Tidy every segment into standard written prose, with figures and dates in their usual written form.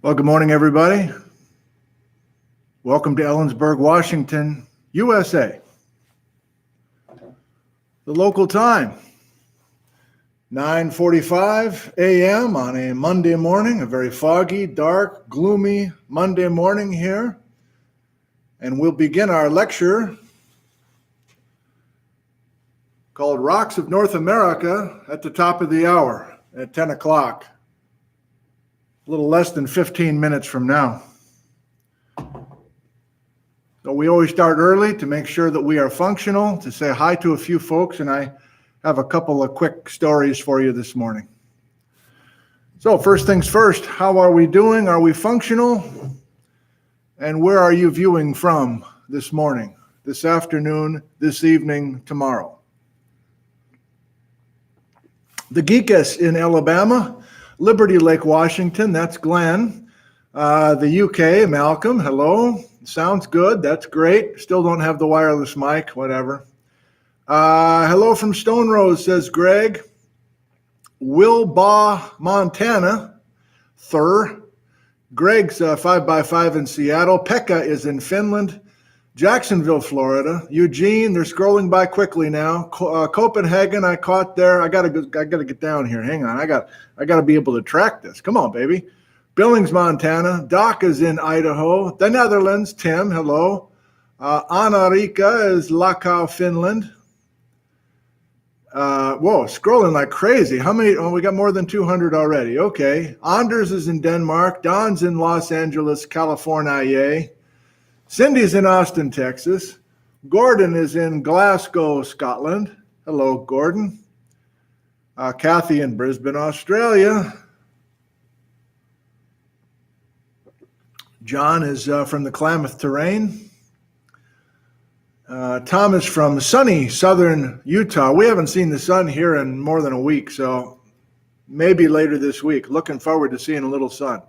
Well, good morning, everybody. Welcome to Ellensburg, Washington, USA. The local time, 9:45 a.m. on a Monday morning, a very foggy, dark, gloomy Monday morning here. And we'll begin our lecture called Rocks of North America at the top of the hour at 10 o'clock. A little less than 15 minutes from now. So we always start early to make sure that we are functional, to say hi to a few folks, and I have a couple of quick stories for you this morning. So first things first, how are we doing? Are we functional? And where are you viewing from this morning, this afternoon, this evening, tomorrow? The Geekus in Alabama, Liberty Lake, Washington, that's Glenn. The UK, Malcolm, hello. Sounds good, that's great. Still don't have the wireless mic, whatever. Hello from Stone Rose, says Greg. Wilbaugh, Montana. Thur. Greg's 5x5 in Seattle. Pekka is in Finland. Jacksonville, Florida. Eugene, they're scrolling by quickly now. Copenhagen, I caught there. I gotta get down here. Hang on, I gotta be able to track this. Come on, baby. Billings, Montana. Doc is in Idaho. The Netherlands. Tim, hello. Anna Rika is Lakau, Finland. Whoa, scrolling like crazy. How many? Oh, we got more than 200 already. Okay. Anders is in Denmark. Don's in Los Angeles, California. Cindy's in Austin, Texas. Gordon is in Glasgow, Scotland. Hello, Gordon. Kathy in Brisbane, Australia. John is from the Klamath Terrain. Tom is from sunny southern Utah. We haven't seen the sun here in more than a week, so maybe later this week. Looking forward to seeing a little sun.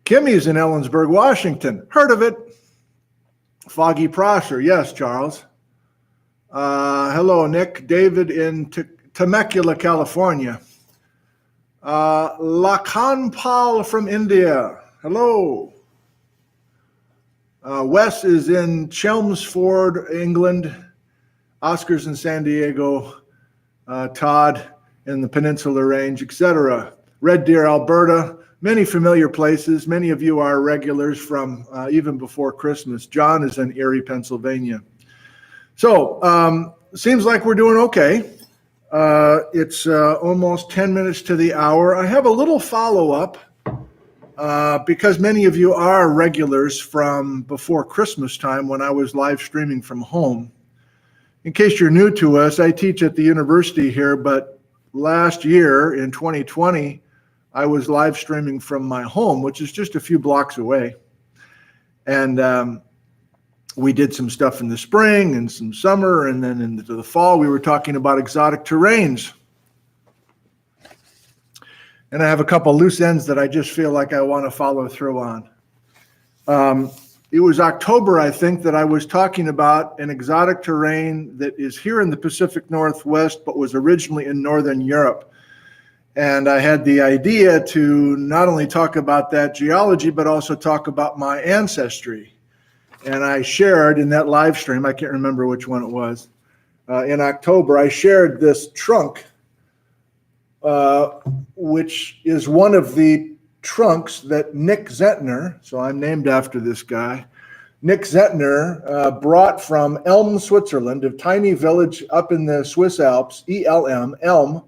Kimmy's in Ellensburg, Washington. Heard of it? Foggy Prosser. Yes, Charles. Hello, Nick. David in Temecula, California. Lakhanpal from India. Hello. Wes is in Chelmsford, England. Oscar's in San Diego. Todd in the Peninsula Range, etc. Red Deer, Alberta. Many familiar places. Many of you are regulars from even before Christmas. John is in Erie, Pennsylvania. So seems like we're doing okay. It's almost 10 minutes to the hour. I have a little follow-up because many of you are regulars from before Christmas time when I was live streaming from home. In case you're new to us, I teach at the university here, but last year in 2020, I was live streaming from my home, which is just a few blocks away. And we did some stuff in the spring and some summer, and then into the fall, we were talking about exotic terrains. And I have a couple loose ends that I just feel like I want to follow through on. It was October, I think, that I was talking about an exotic terrain that is here in the Pacific Northwest, but was originally in Northern Europe. And I had the idea to not only talk about that geology, but also talk about my ancestry. And I shared in that live stream, I can't remember which one it was, in October, I shared this trunk, which is one of the trunks that Nick Zentner, so I'm named after this guy, Nick Zentner brought from Elm, Switzerland, a tiny village up in the Swiss Alps, Elm.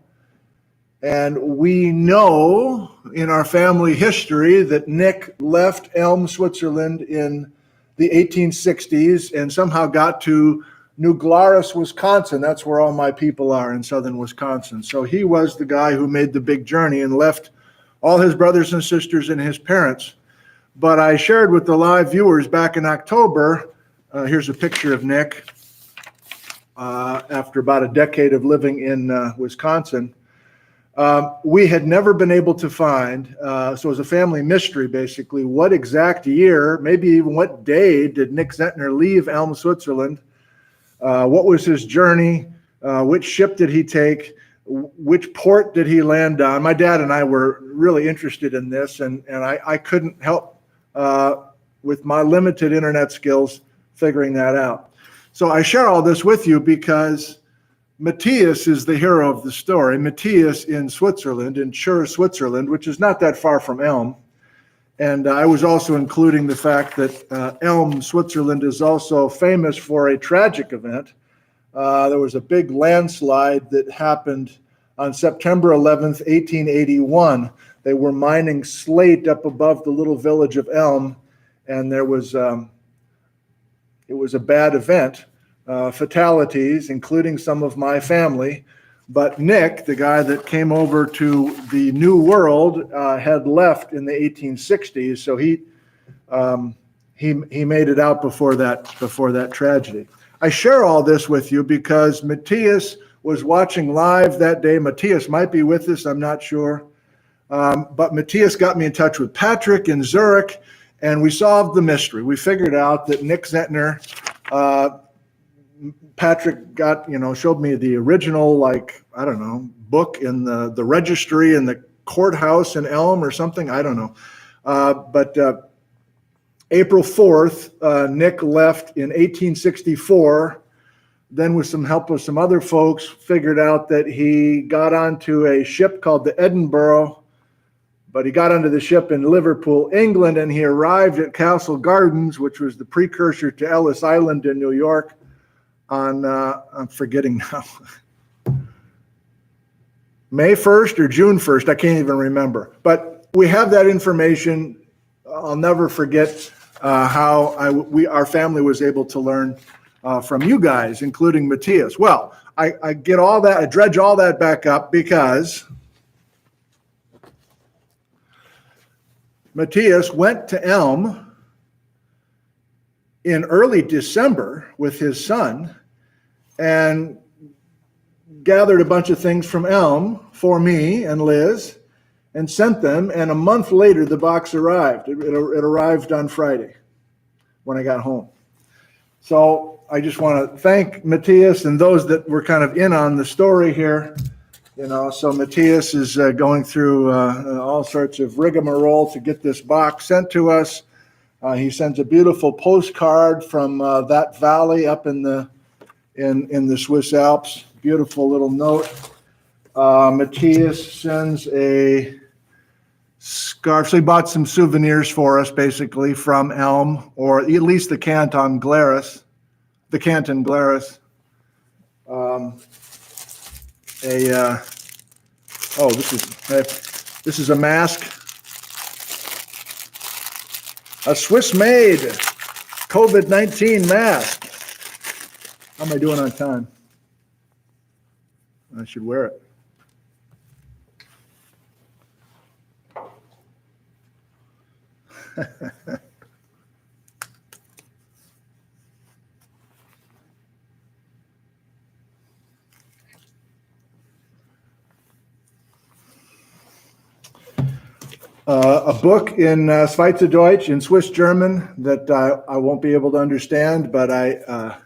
And we know in our family history that Nick left Elm, Switzerland in the 1860s and somehow got to New Glarus, Wisconsin. That's where all my people are, in southern Wisconsin. So he was the guy who made the big journey and left all his brothers and sisters and his parents. But I shared with the live viewers back in October, here's a picture of Nick after about a decade of living in Wisconsin. We had never been able to find, so it was a family mystery basically, what exact year, maybe even what day did Nick Zentner leave Elm, Switzerland? What was his journey? Which ship did he take? which port did he land on? My dad and I were really interested in this, and I couldn't help with my limited internet skills figuring that out. So I share all this with you because Matthias is the hero of the story. Matthias in Switzerland, in Chur, Switzerland, which is not that far from Elm. And I was also including the fact that Elm, Switzerland is also famous for a tragic event. There was a big landslide that happened on September 11th, 1881. They were mining slate up above the little village of Elm, and it was a bad event, fatalities, including some of my family. But Nick, the guy that came over to the New World, had left in the 1860s, so he made it out before that tragedy. I share all this with you because Matthias was watching live that day. Matthias might be with us, I'm not sure. But Matthias got me in touch with Patrick in Zurich, and we solved the mystery. We figured out that Nick Zentner, Patrick showed me the original, book in the registry in the courthouse in Elm or something. I don't know. But April 4th, Nick left in 1864. Then with some help of some other folks, figured out that he got onto a ship called the Edinburgh, but he got onto the ship in Liverpool, England, and he arrived at Castle Gardens, which was the precursor to Ellis Island in New York, on, I'm forgetting now, May 1st or June 1st, I can't even remember. But we have that information. I'll never forget how our family was able to learn from you guys, including Matthias. Well, I get all that, I dredge all that back up because Matthias went to Elm in early December with his son and gathered a bunch of things from Elm for me and Liz and sent them. And a month later, the box arrived. It arrived on Friday when I got home. So I just want to thank Matthias and those that were kind of in on the story here. So Matthias is going through all sorts of rigmarole to get this box sent to us. He sends a beautiful postcard from that valley up in the Swiss Alps. Beautiful little note. Matthias sends a scarf. So he bought some souvenirs for us, basically, from Elm, or at least the Canton Glarus. This is a mask, a Swiss-made COVID-19 mask. How am I doing on time? I should wear it. A book in Schweizerdeutsch, in Swiss German, that I won't be able to understand, but I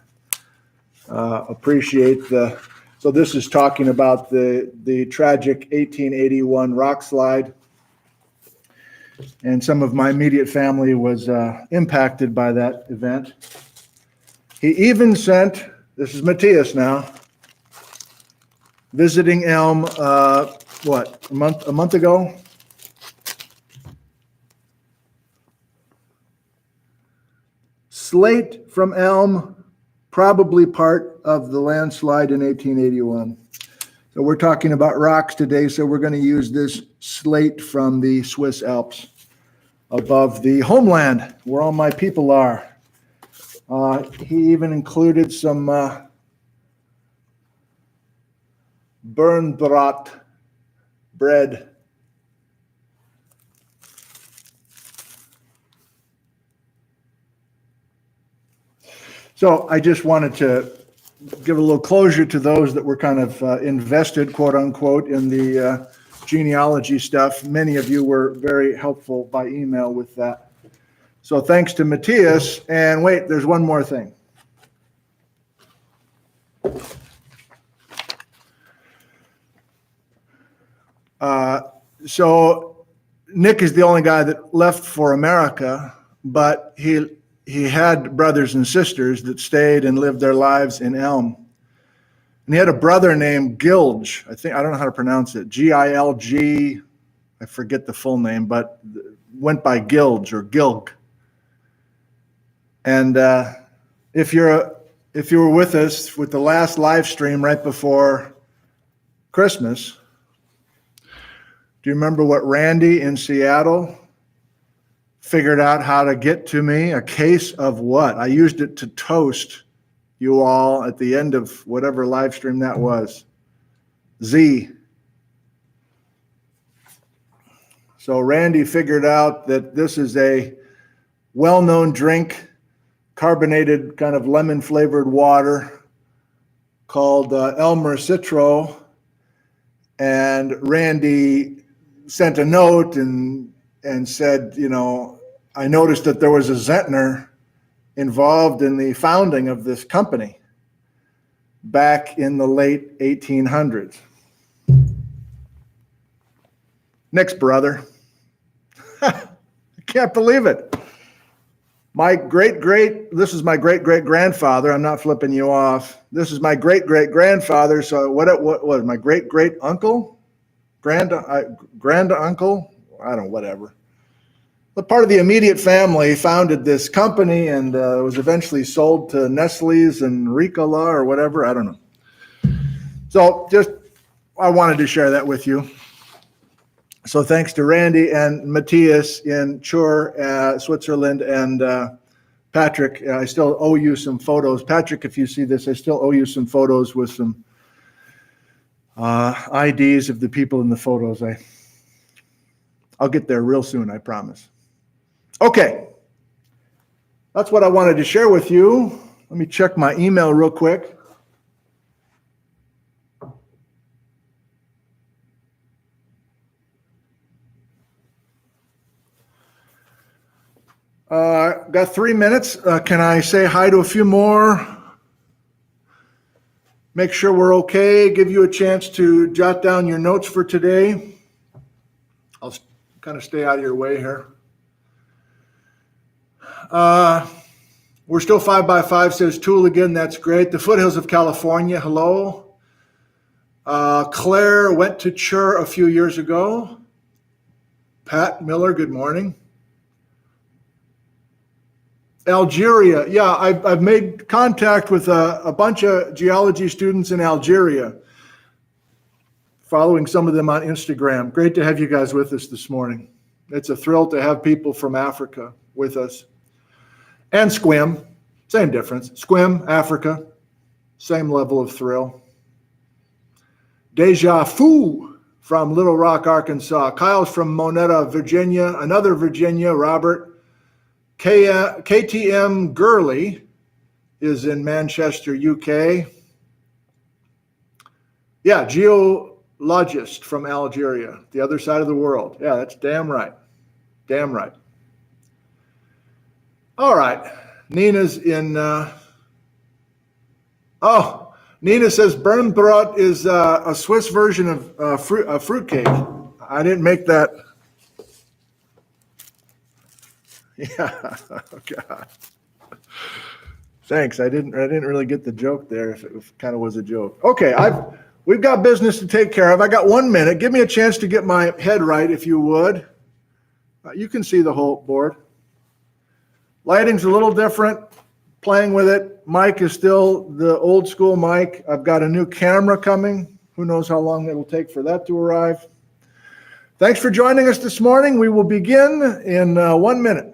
appreciate the. So this is talking about the tragic 1881 rock slide, and some of my immediate family was impacted by that event. He even sent. This is Matthias now, visiting Elm. A month ago. Slate from Elm, probably part of the landslide in 1881. So we're talking about rocks today, so we're going to use this slate from the Swiss Alps above the homeland where all my people are. He even included some Bernbrat bread. So I just wanted to give a little closure to those that were kind of invested, quote unquote, in the genealogy stuff. Many of you were very helpful by email with that. So thanks to Matthias. And wait, there's one more thing. So Nick is the only guy that left for America, but he had brothers and sisters that stayed and lived their lives in Elm. And he had a brother named Gilge. I don't know how to pronounce it. Gilg. I forget the full name, but went by Gilge or Gilg. And if you were with us with the last live stream right before Christmas, do you remember what Randy in Seattle figured out how to get to me? A case of what? I used it to toast you all at the end of whatever live stream that was. Z. So Randy figured out that this is a well-known drink, carbonated kind of lemon-flavored water called Elmer Citro. And Randy sent a note and said, I noticed that there was a Zentner involved in the founding of this company back in the late 1800s. Nick's brother. I can't believe it. This is my great-great-grandfather. I'm not flipping you off. This is my great-great-grandfather. So what was my great-great-uncle? Grand-uncle? Whatever. But part of the immediate family founded this company, and it was eventually sold to Nestle's and Ricola or whatever. I don't know. So I wanted to share that with you. So thanks to Randy and Matthias in Chur, Switzerland, and Patrick. I still owe you some photos. Patrick, if you see this, I still owe you some photos with some IDs of the people in the photos. I'll get there real soon, I promise. Okay, that's what I wanted to share with you. Let me check my email real quick. Got 3 minutes. Can I say hi to a few more? Make sure we're okay. Give you a chance to jot down your notes for today. I'll kind of stay out of your way here. We're still 5x5, says Tool again. That's great. The foothills of California. Hello. Claire went to Chur a few years ago. Pat Miller, good morning. Algeria. Yeah, I've made contact with a bunch of geology students in Algeria, following some of them on Instagram. Great to have you guys with us this morning. It's a thrill to have people from Africa with us. And Squim, same difference. Squim, Africa, same level of thrill. Deja Fu from Little Rock, Arkansas. Kyle's from Monetta, Virginia. Another Virginia, Robert. KTM Gurley is in Manchester, UK. Yeah, geologist from Algeria, the other side of the world. Yeah, that's damn right. Damn right. All right. Nina's in. Nina says Bernbrot is a Swiss version of fruitcake. I didn't make that. Yeah. Oh, God. Thanks. I didn't really get the joke there. If it kind of was a joke. Okay. We've got business to take care of. I got 1 minute. Give me a chance to get my head right, if you would. You can see the whole board. Lighting's a little different. Playing with it. Mic is still the old school mic. I've got a new camera coming. Who knows how long it will take for that to arrive. Thanks for joining us this morning. We will begin in 1 minute.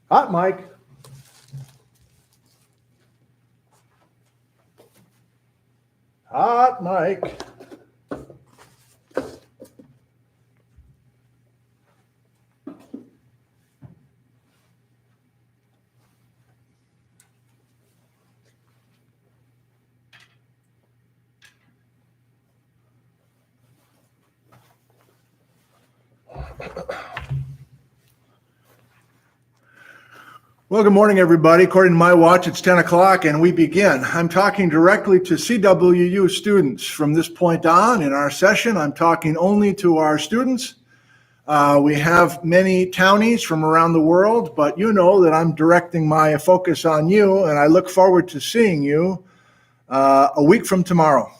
Hot mic. Hot mic. Well, good morning, everybody. According to my watch, it's 10 o'clock and we begin. I'm talking directly to CWU students. From this point on in our session, I'm talking only to our students. We have many townies from around the world, but you know that I'm directing my focus on you, and I look forward to seeing you a week from tomorrow.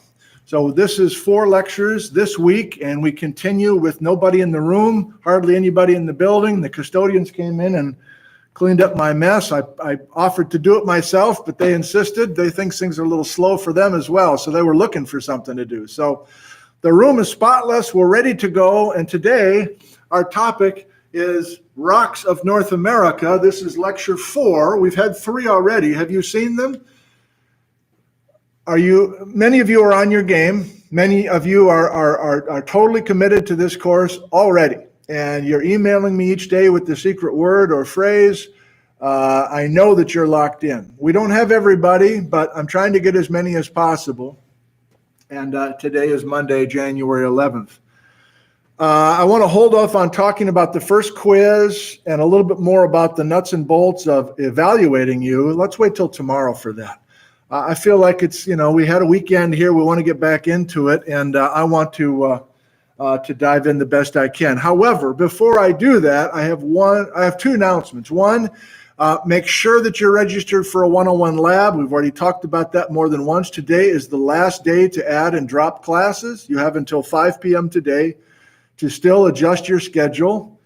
So this is 4 lectures this week, and we continue with nobody in the room, hardly anybody in the building. The custodians came in and cleaned up my mess. I offered to do it myself, but they insisted. They think things are a little slow for them as well, so they were looking for something to do. So the room is spotless. We're ready to go, and today our topic is Rocks of North America. This is lecture 4. We've had 3 already. Have you seen them? Many of you are on your game. Many of you are totally committed to this course already. And you're emailing me each day with the secret word or phrase. I know that you're locked in. We don't have everybody, but I'm trying to get as many as possible. And today is Monday, January 11th. I want to hold off on talking about the first quiz and a little bit more about the nuts and bolts of evaluating you. Let's wait till tomorrow for that. I feel like it's, we had a weekend here. We want to get back into it, and I want to dive in the best I can. However, before I do that, I have 2 announcements. One, make sure that you're registered for a one-on-one lab. We've already talked about that more than once. Today is the last day to add and drop classes. You have until 5 p.m. today to still adjust your schedule.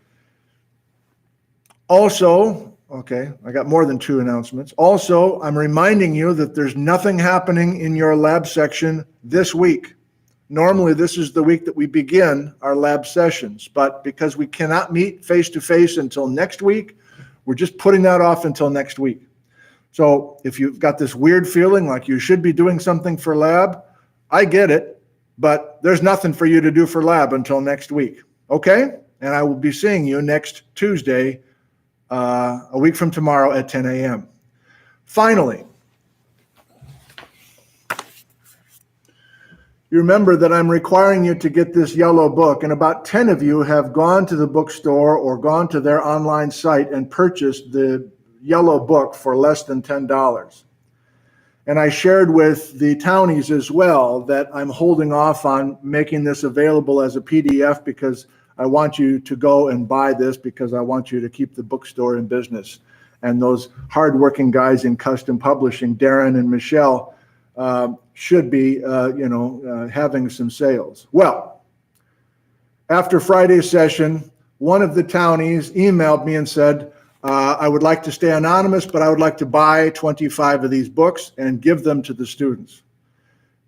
Also, okay, I got more than 2 announcements. Also, I'm reminding you that there's nothing happening in your lab section this week. Normally, this is the week that we begin our lab sessions, but because we cannot meet face-to-face until next week, we're just putting that off until next week. So if you've got this weird feeling like you should be doing something for lab, I get it, but there's nothing for you to do for lab until next week, okay? And I will be seeing you next Tuesday, a week from tomorrow at 10 a.m. Finally, you remember that I'm requiring you to get this yellow book, and about 10 of you have gone to the bookstore or gone to their online site and purchased the yellow book for less than $10. And I shared with the townies as well that I'm holding off on making this available as a PDF because I want you to go and buy this because I want you to keep the bookstore in business. And those hardworking guys in custom publishing, Darren and Michelle, should be, having some sales. Well, after Friday's session, one of the townies emailed me and said, I would like to stay anonymous, but I would like to buy 25 of these books and give them to the students.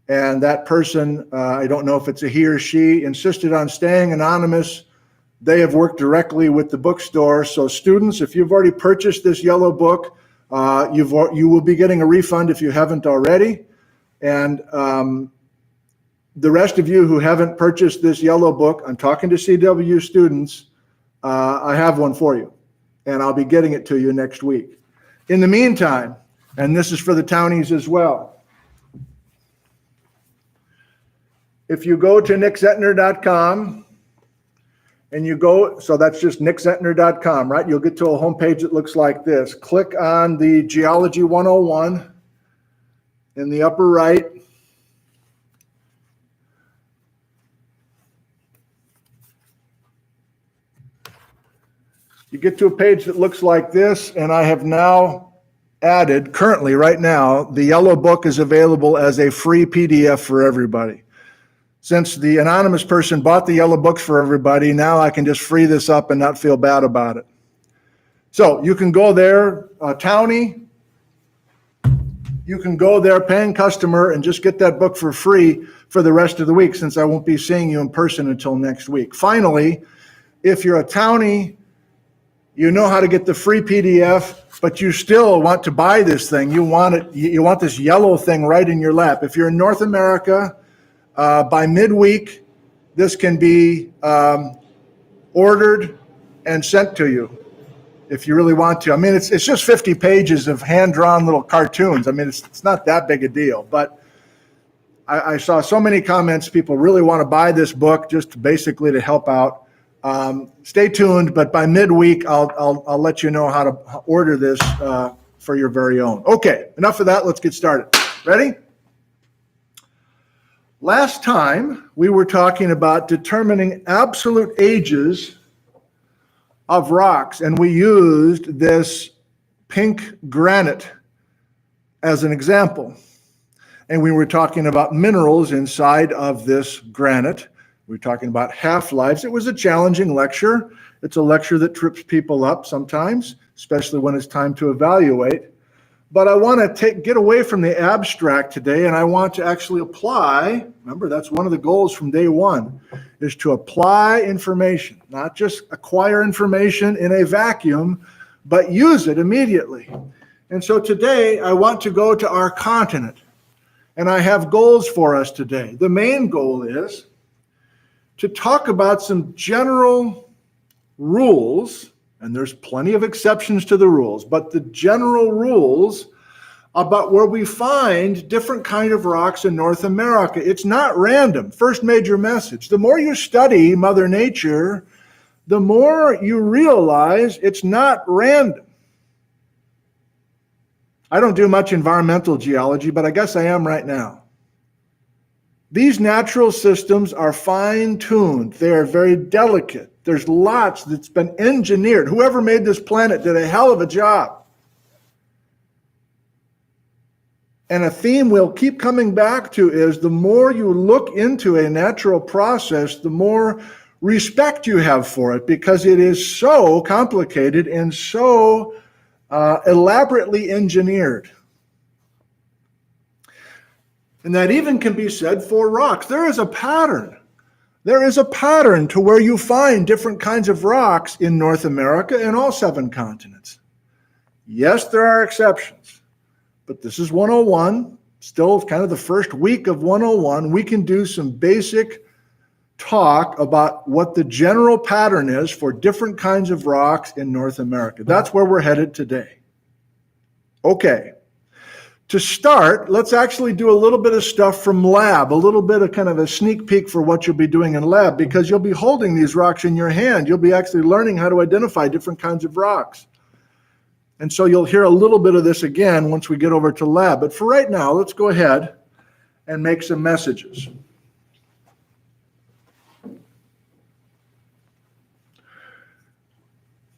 And that person, I don't know if it's a he or she, insisted on staying anonymous. They have worked directly with the bookstore. So students, if you've already purchased this yellow book, you will be getting a refund if you haven't already. And the rest of you who haven't purchased this yellow book, I'm talking to CW students, I have one for you, and I'll be getting it to you next week. In the meantime, and this is for the townies as well, if you go to nickzentner.com and you go, so that's just nickzentner.com, right? You'll get to a homepage that looks like this. Click on the Geology 101 in the upper right. You get to a page that looks like this, and I have now added, currently right now, the yellow book is available as a free PDF for everybody. Since the anonymous person bought the yellow books for everybody, now I can just free this up and not feel bad about it. So you can go there, townie, you can go there, paying customer, and just get that book for free for the rest of the week since I won't be seeing you in person until next week. Finally, if you're a townie, you know how to get the free PDF, but you still want to buy this thing. You want this yellow thing right in your lap. If you're in North America, by midweek, this can be ordered and sent to you if you really want to. I mean, it's just 50 pages of hand-drawn little cartoons. I mean, it's not that big a deal, but I saw so many comments. People really want to buy this book just basically to help out Stay tuned, but by midweek, I'll let you know how to order this for your very own. Okay, enough of that. Let's get started. Ready? Last time, we were talking about determining absolute ages of rocks, and we used this pink granite as an example. And we were talking about minerals inside of this granite. We were talking about half-lives. It was a challenging lecture. It's a lecture that trips people up sometimes, especially when it's time to evaluate. But I want to get away from the abstract today, and I want to actually apply. Remember, that's one of the goals from day one, is to apply information, not just acquire information in a vacuum, but use it immediately. And so today, I want to go to our continent, and I have goals for us today. The main goal is to talk about some general rules, and there's plenty of exceptions to the rules, but the general rules about where we find different kind of rocks in North America. It's not random. First major message. The more you study Mother Nature, the more you realize it's not random. I don't do much environmental geology, but I guess I am right now. These natural systems are fine-tuned. They are very delicate. There's lots that's been engineered. Whoever made this planet did a hell of a job. And a theme we'll keep coming back to is the more you look into a natural process, the more respect you have for it, because it is so complicated and so elaborately engineered. And that even can be said for rocks. There is a pattern. There is a pattern to where you find different kinds of rocks in North America and all 7 continents. Yes, there are exceptions, but this is 101, still kind of the first week of 101. We can do some basic talk about what the general pattern is for different kinds of rocks in North America. That's where we're headed today. Okay. To start, let's actually do a little bit of stuff from lab, a little bit of kind of a sneak peek for what you'll be doing in lab, because you'll be holding these rocks in your hand. You'll be actually learning how to identify different kinds of rocks. And so you'll hear a little bit of this again once we get over to lab. But for right now, let's go ahead and make some messages.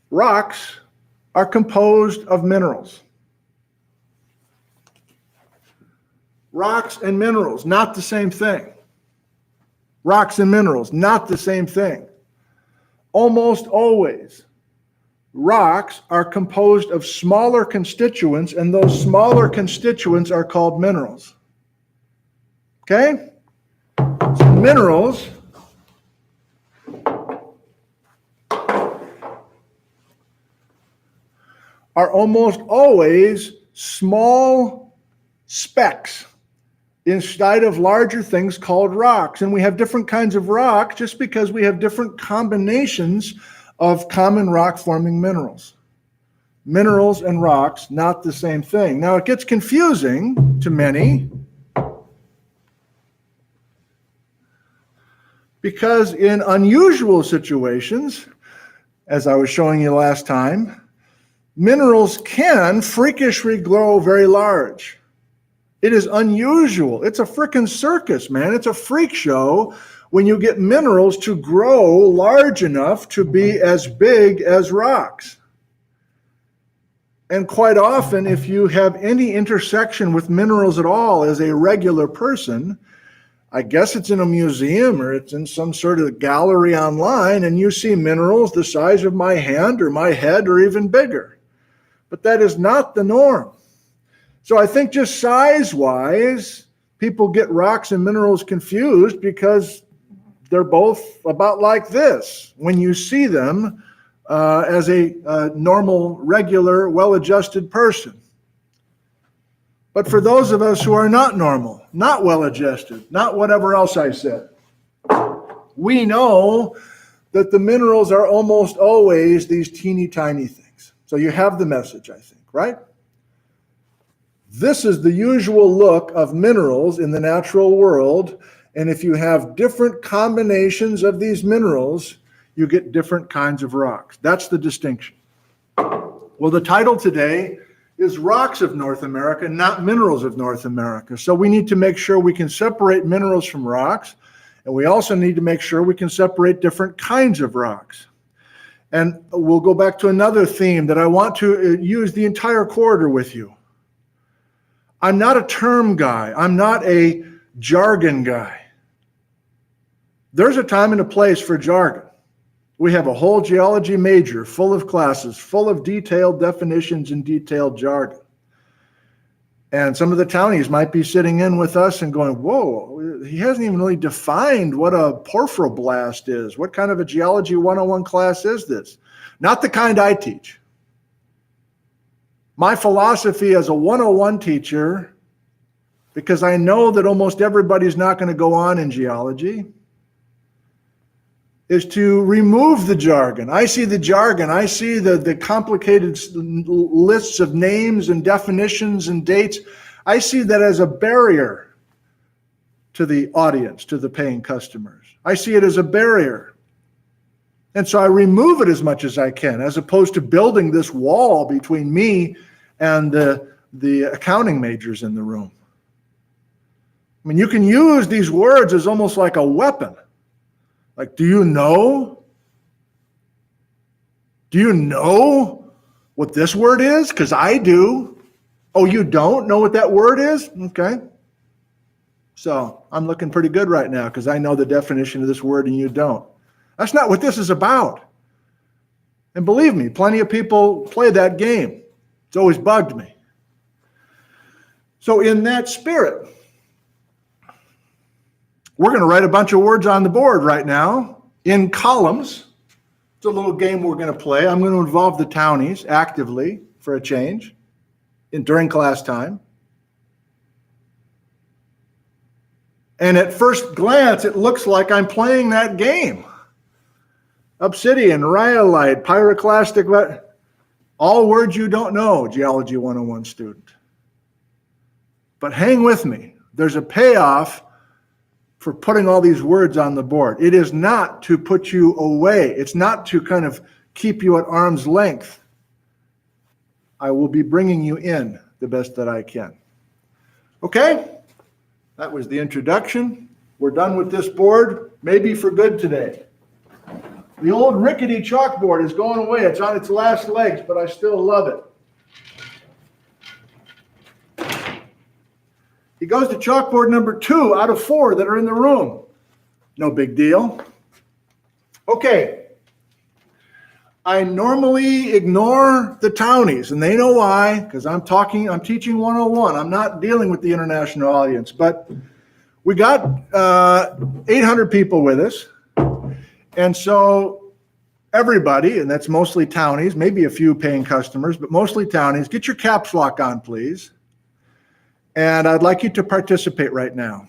Rocks are composed of minerals. Rocks and minerals, not the same thing. Rocks and minerals, not the same thing. Almost always, rocks are composed of smaller constituents, and those smaller constituents are called minerals. Okay? So minerals are almost always small specks inside of larger things called rocks. And we have different kinds of rock just because we have different combinations of common rock-forming minerals. Minerals and rocks, not the same thing. Now, it gets confusing to many because in unusual situations, as I was showing you last time, minerals can freakishly grow very large. It is unusual. It's a frickin' circus, man. It's a freak show when you get minerals to grow large enough to be as big as rocks. And quite often, if you have any intersection with minerals at all as a regular person, I guess it's in a museum or it's in some sort of gallery online, and you see minerals the size of my hand or my head or even bigger. But that is not the norm. So I think just size-wise, people get rocks and minerals confused because they're both about like this when you see them as a normal, regular, well-adjusted person. But for those of us who are not normal, not well-adjusted, not whatever else I said, we know that the minerals are almost always these teeny tiny things. So you have the message, I think, right? This is the usual look of minerals in the natural world. And if you have different combinations of these minerals, you get different kinds of rocks. That's the distinction. Well, the title today is Rocks of North America, not Minerals of North America. So we need to make sure we can separate minerals from rocks, and we also need to make sure we can separate different kinds of rocks. And we'll go back to another theme that I want to use the entire quarter with you. I'm not a term guy. I'm not a jargon guy. There's a time and a place for jargon. We have a whole geology major full of classes, full of detailed definitions and detailed jargon. And some of the townies might be sitting in with us and going, whoa, he hasn't even really defined what a porphyroblast is. What kind of a geology 101 class is this? Not the kind I teach. My philosophy as a 101 teacher, because I know that almost everybody's not going to go on in geology, is to remove the jargon. I see the jargon. I see the complicated lists of names and definitions and dates. I see that as a barrier to the audience, to the paying customers. I see it as a barrier. And so I remove it as much as I can, as opposed to building this wall between me and the accounting majors in the room. I mean, you can use these words as almost like a weapon. Like, do you know? Do you know what this word is? Because I do. Oh, you don't know what that word is? Okay. So I'm looking pretty good right now because I know the definition of this word and you don't. That's not what this is about. And believe me, plenty of people play that game. It's always bugged me. So in that spirit, we're going to write a bunch of words on the board right now in columns. It's a little game we're going to play. I'm going to involve the townies actively for a change during class time. And at first glance, it looks like I'm playing that game. Obsidian, rhyolite, pyroclastic, all words you don't know, Geology 101 student. But hang with me. There's a payoff for putting all these words on the board. It is not to put you away. It's not to kind of keep you at arm's length. I will be bringing you in the best that I can. Okay? That was the introduction. We're done with this board, maybe for good today. The old rickety chalkboard is going away. It's on its last legs, but I still love it. He goes to chalkboard number 2 out of 4 that are in the room. No big deal. Okay. I normally ignore the townies, and they know why, because I'm teaching 101. I'm not dealing with the international audience, but we got 800 people with us. And so everybody, and that's mostly townies, maybe a few paying customers, but mostly townies, get your caps lock on, please. And I'd like you to participate right now.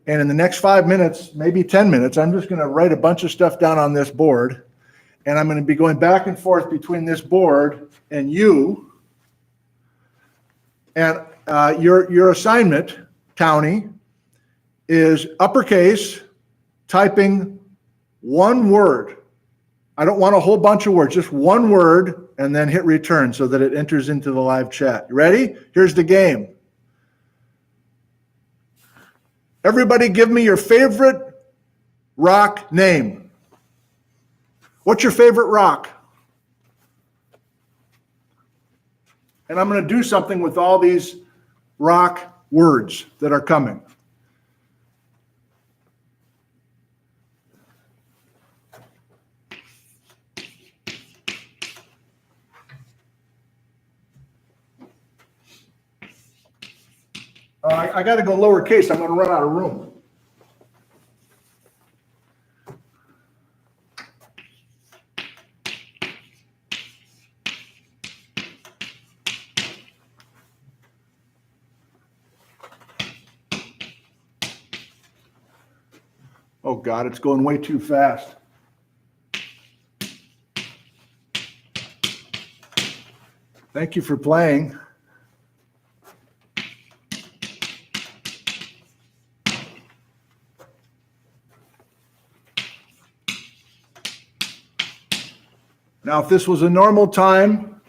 And in the next 5 minutes, maybe 10 minutes, I'm just going to write a bunch of stuff down on this board. And I'm going to be going back and forth between this board and you. And your assignment, townie, is uppercase, typing one word. I don't want a whole bunch of words, just one word, and then hit return so that it enters into the live chat. You ready? Here's the game. Everybody give me your favorite rock name. What's your favorite rock? And I'm going to do something with all these rock words that are coming. I got to go lowercase. I'm going to run out of room. Oh, God, it's going way too fast. Thank you for playing. Now, if this was a normal time,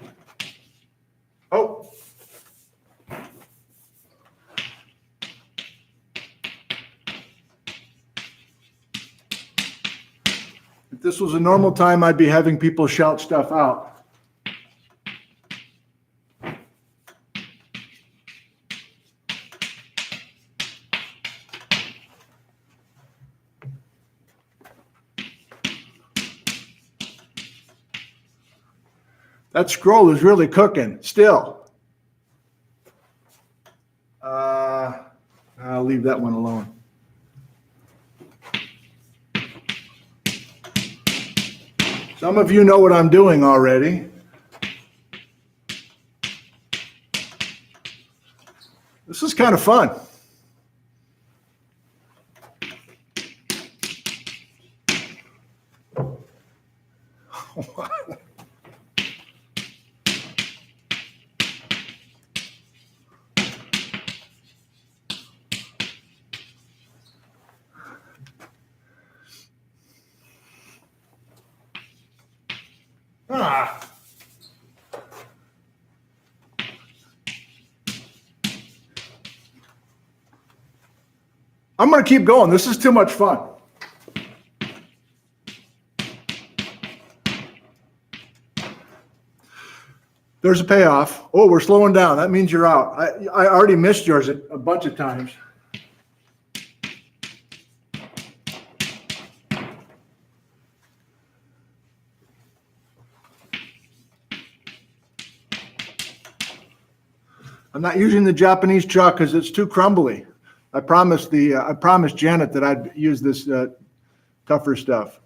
oh, if this was a normal time, I'd be having people shout stuff out. That scroll is really cooking still. I'll leave that one alone. Some of you know what I'm doing already. This is kind of fun. I'm going to keep going. This is too much fun. There's a payoff. Oh, we're slowing down. That means you're out. I already missed yours a bunch of times. I'm not using the Japanese chalk because it's too crumbly. I promised Janet that I'd use this tougher stuff.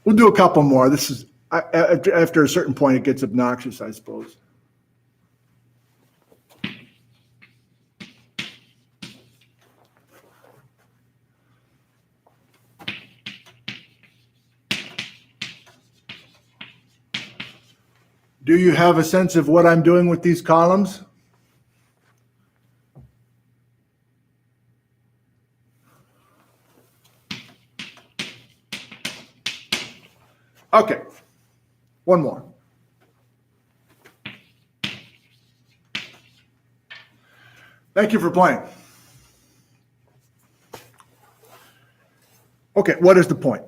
We'll do a couple more. This is after a certain point, it gets obnoxious, I suppose. Do you have a sense of what I'm doing with these columns? Okay, one more. Thank you for playing. Okay, what is the point?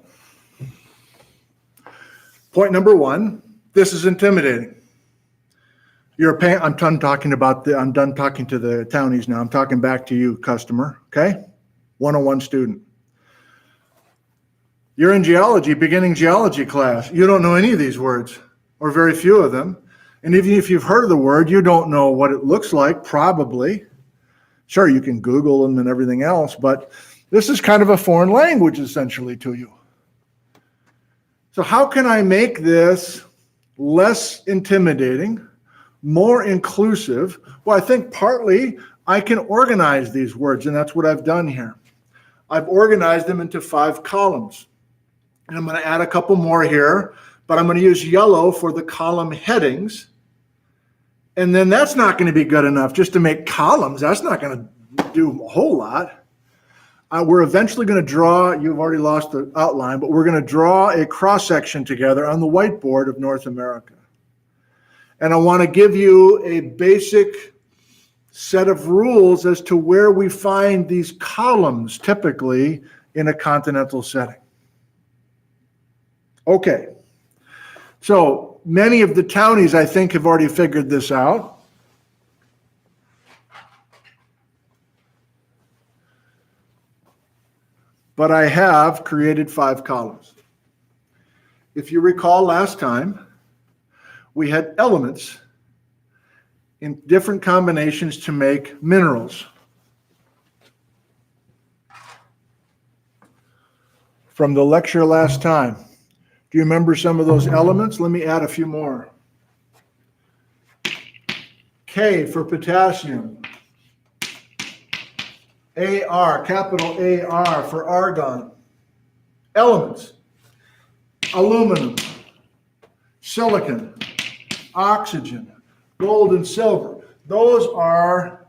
Point number one, this is intimidating. I'm done talking to the townies now. I'm talking back to you, customer, okay? 101 student. You're in geology, beginning geology class. You don't know any of these words, or very few of them. And even if you've heard of the word, you don't know what it looks like, probably. Sure, you can Google them and everything else, but this is kind of a foreign language, essentially, to you. So how can I make this less intimidating, more inclusive? Well, I think partly I can organize these words, and that's what I've done here. I've organized them into 5 columns. And I'm going to add a couple more here, but I'm going to use yellow for the column headings. And then that's not going to be good enough just to make columns. That's not going to do a whole lot. We're eventually going to draw, you've already lost the outline, but we're going to draw a cross-section together on the whiteboard of North America. And I want to give you a basic set of rules as to where we find these columns typically in a continental setting. Okay, so many of the townies, I think, have already figured this out. But I have created 5 columns. If you recall last time, we had elements in different combinations to make minerals. From the lecture last time. Do you remember some of those elements? Let me add a few more. K for potassium. AR, capital AR for argon. Elements. Aluminum, silicon, oxygen, gold and silver. Those are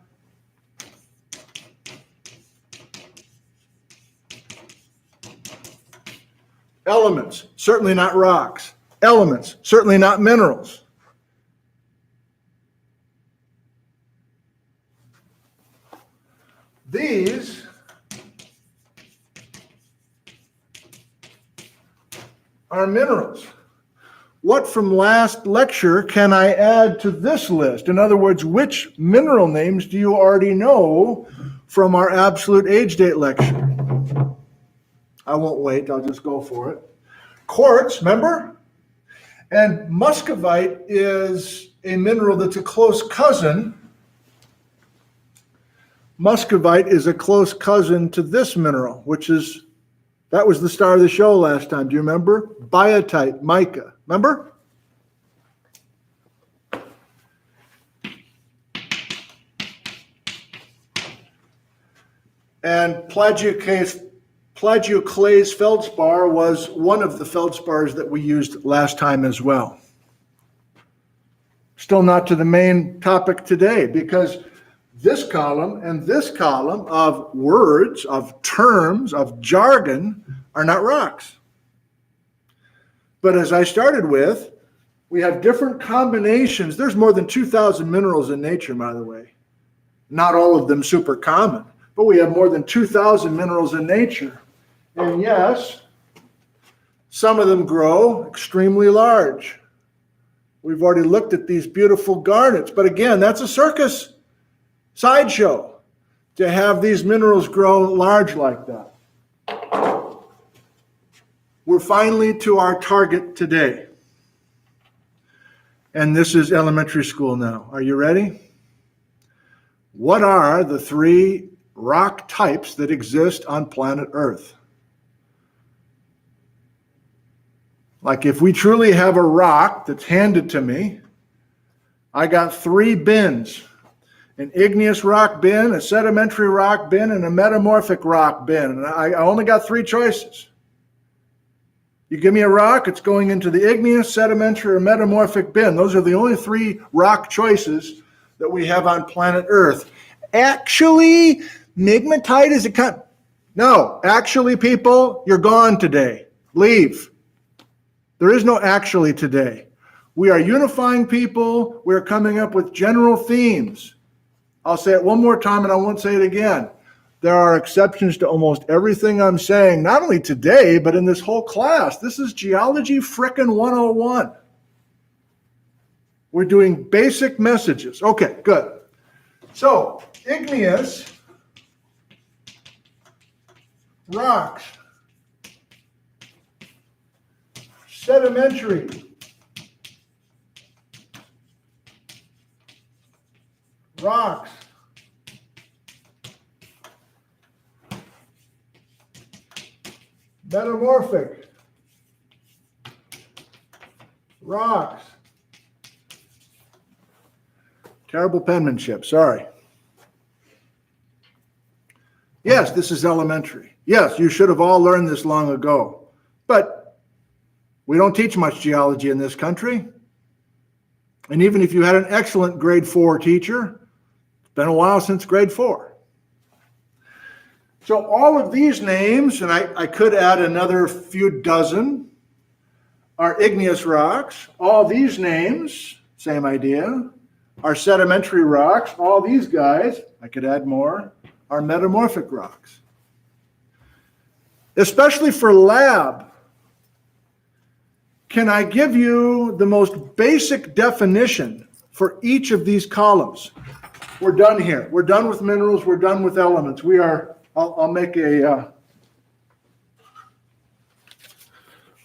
Elements, certainly not rocks. Elements, certainly not minerals. These are minerals. What from last lecture can I add to this list? In other words, which mineral names do you already know from our absolute age date lecture? I won't wait, I'll just go for it. Quartz, remember? And muscovite is a mineral that's a close cousin. Muscovite is a close cousin to this mineral, that was the star of the show last time. Do you remember? Biotite, mica. Remember? And plagioclase feldspar was one of the feldspars that we used last time as well. Still not to the main topic today, because this column and this column of words, of terms, of jargon are not rocks. But as I started with, we have different combinations. There's more than 2,000 minerals in nature, by the way. Not all of them super common, but we have more than 2,000 minerals in nature. And yes, some of them grow extremely large. We've already looked at these beautiful garnets, but again, that's a circus sideshow to have these minerals grow large like that. We're finally to our target today. And this is elementary school now. Are you ready? What are the 3 rock types that exist on planet Earth? Like if we truly have a rock that's handed to me, I got 3 bins. An igneous rock bin, a sedimentary rock bin, and a metamorphic rock bin. And I only got 3 choices. You give me a rock, it's going into the igneous, sedimentary, or metamorphic bin. Those are the only 3 rock choices that we have on planet Earth. Actually, migmatite is a kind. No, actually, people, you're gone today. Leave. There is no actually today. We are unifying people. We're coming up with general themes. I'll say it one more time and I won't say it again. There are exceptions to almost everything I'm saying, not only today, but in this whole class. This is Geology frickin' 101. We're doing basic messages. Okay, good. So, igneous rocks, sedimentary rocks, metamorphic rocks. Terrible penmanship, sorry. Yes, this is elementary. Yes, you should have all learned this long ago. But we don't teach much geology in this country. And even if you had an excellent grade 4 teacher, it's been a while since grade 4. So all of these names, and I could add another few dozen, are igneous rocks. All these names, same idea, are sedimentary rocks. All these guys, I could add more, are metamorphic rocks. Especially for lab, can I give you the most basic definition for each of these columns? We're done here. We're done with minerals. We're done with elements. We are, I'll make a,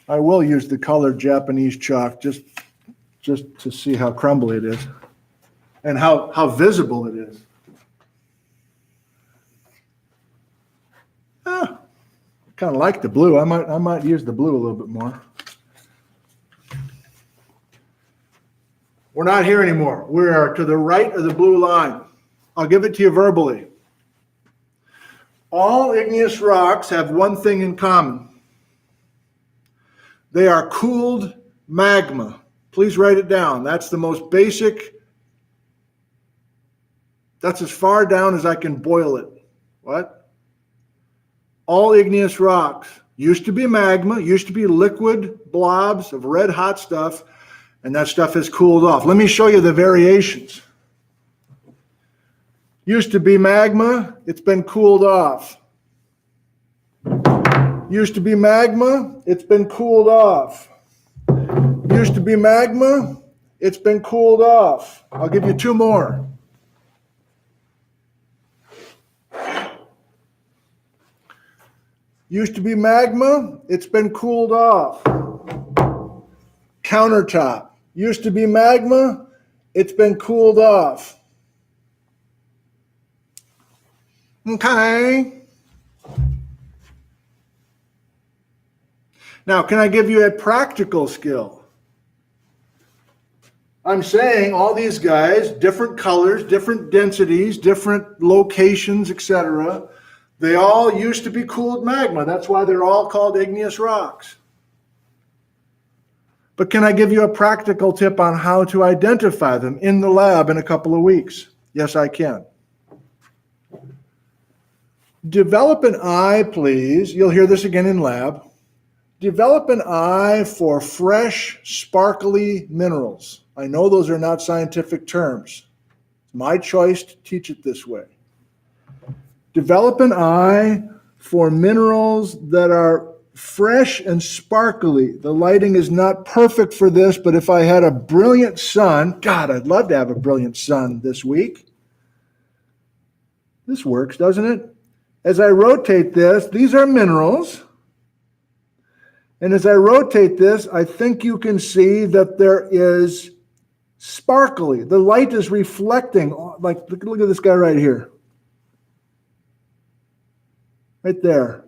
I will use the colored Japanese chalk just to see how crumbly it is and how visible it is. I kind of like the blue. I might use the blue a little bit more. We're not here anymore. We are to the right of the blue line. I'll give it to you verbally. All igneous rocks have one thing in common. They are cooled magma. Please write it down. That's the most basic. That's as far down as I can boil it. What? All igneous rocks Used to be magma, used to be liquid blobs of red hot stuff, and that stuff has cooled off. Let me show you the variations. Used to be magma, it's been cooled off. Used to be magma, it's been cooled off. Used to be magma, it's been cooled off. I'll give you two more. Used to be magma, it's been cooled off. Countertop. Used to be magma, it's been cooled off. Okay. Now, can I give you a practical skill? I'm saying all these guys, different colors, different densities, different locations, etc., they all used to be cooled magma. That's why they're all called igneous rocks. But can I give you a practical tip on how to identify them in the lab in a couple of weeks? Yes, I can. Develop an eye, please. You'll hear this again in lab. Develop an eye for fresh, sparkly minerals. I know those are not scientific terms. It's my choice to teach it this way. Develop an eye for minerals that are fresh and sparkly. The lighting is not perfect for this, but if I had a brilliant sun, God, I'd love to have a brilliant sun this week. This works, doesn't it? As I rotate this, these are minerals. And as I rotate this, I think you can see that there is sparkly. The light is reflecting. Like, look at this guy right here. Right there.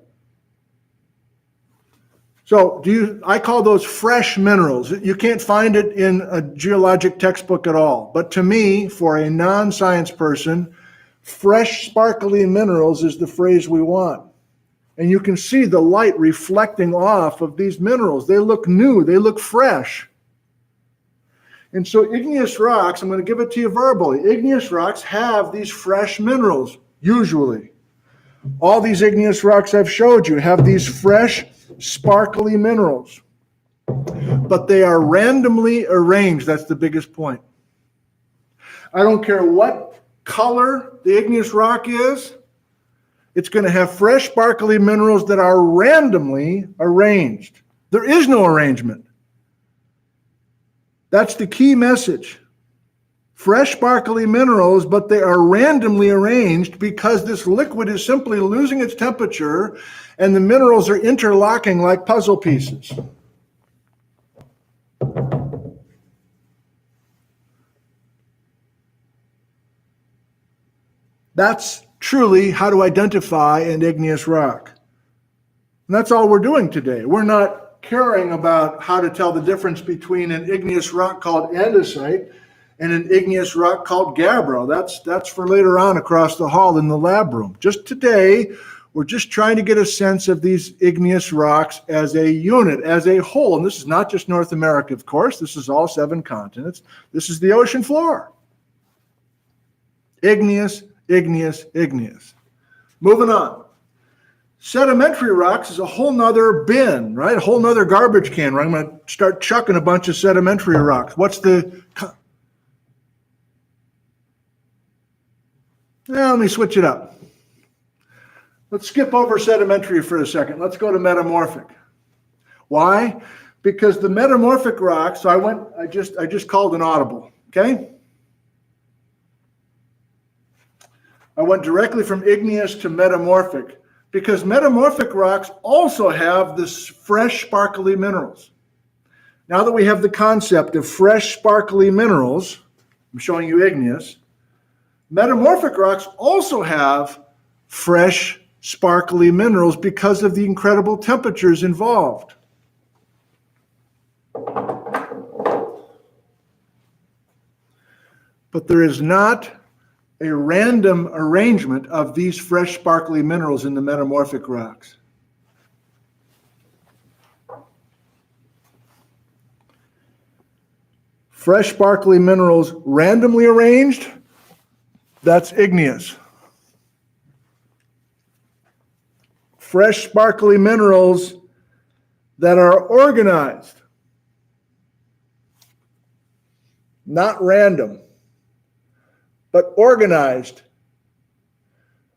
So I call those fresh minerals. You can't find it in a geologic textbook at all. But to me, for a non-science person, fresh, sparkly minerals is the phrase we want. And you can see the light reflecting off of these minerals. They look new. They look fresh. And so igneous rocks, I'm going to give it to you verbally. Igneous rocks have these fresh minerals, usually. All these igneous rocks I've showed you have these fresh, sparkly minerals. But they are randomly arranged. That's the biggest point. I don't care what color the igneous rock is. It's going to have fresh, sparkly minerals that are randomly arranged. There is no arrangement. That's the key message. Fresh, sparkly minerals, but they are randomly arranged because this liquid is simply losing its temperature and the minerals are interlocking like puzzle pieces. That's truly how to identify an igneous rock. And that's all we're doing today. We're not caring about how to tell the difference between an igneous rock called andesite and an igneous rock called gabbro. That's for later on across the hall in the lab room. Just today, we're just trying to get a sense of these igneous rocks as a unit, as a whole. And this is not just North America, of course. This is all 7 continents. This is the ocean floor. Igneous, igneous, igneous. Moving on. Sedimentary rocks is a whole nother bin, right? A whole nother garbage can, right? I'm going to start chucking a bunch of sedimentary rocks. Let me switch it up. Let's skip over sedimentary for a second. Let's go to metamorphic. Why? Because the metamorphic rocks, so I just called an audible, okay? I went directly from igneous to metamorphic because metamorphic rocks also have this fresh, sparkly minerals. Now that we have the concept of fresh, sparkly minerals, I'm showing you igneous, metamorphic rocks also have fresh, sparkly minerals because of the incredible temperatures involved. But there is not a random arrangement of these fresh, sparkly minerals in the metamorphic rocks. Fresh, sparkly minerals randomly arranged, that's igneous. Fresh, sparkly minerals that are organized, not random, but organized.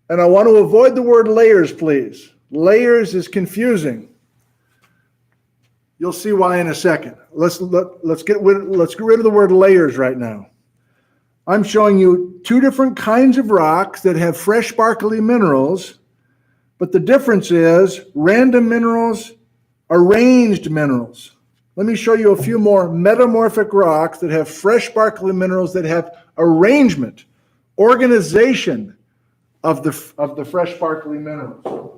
And I want to avoid the word layers, please. Layers is confusing. You'll see why in a second. Let's get rid of the word layers right now. I'm showing you two different kinds of rocks that have fresh, sparkly minerals, but the difference is random minerals, arranged minerals. Let me show you a few more metamorphic rocks that have fresh, sparkly minerals that have arrangement, organization of the fresh, sparkly minerals.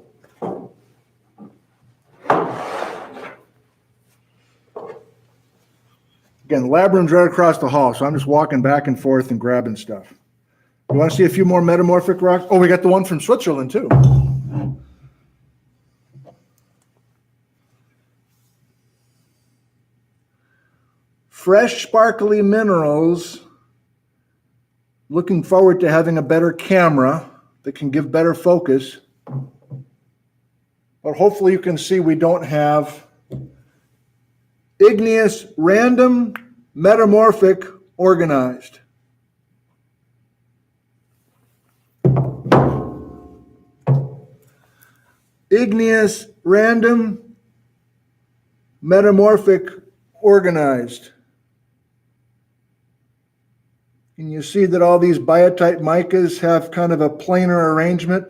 Again, the lab room's right across the hall, so I'm just walking back and forth and grabbing stuff. You want to see a few more metamorphic rocks? Oh, we got the one from Switzerland, too. Fresh, sparkly minerals. Looking forward to having a better camera that can give better focus. But hopefully you can see we don't have igneous, random, metamorphic, organized. Igneous, random, metamorphic, organized. Can you see that all these biotite micas have kind of a planar arrangement?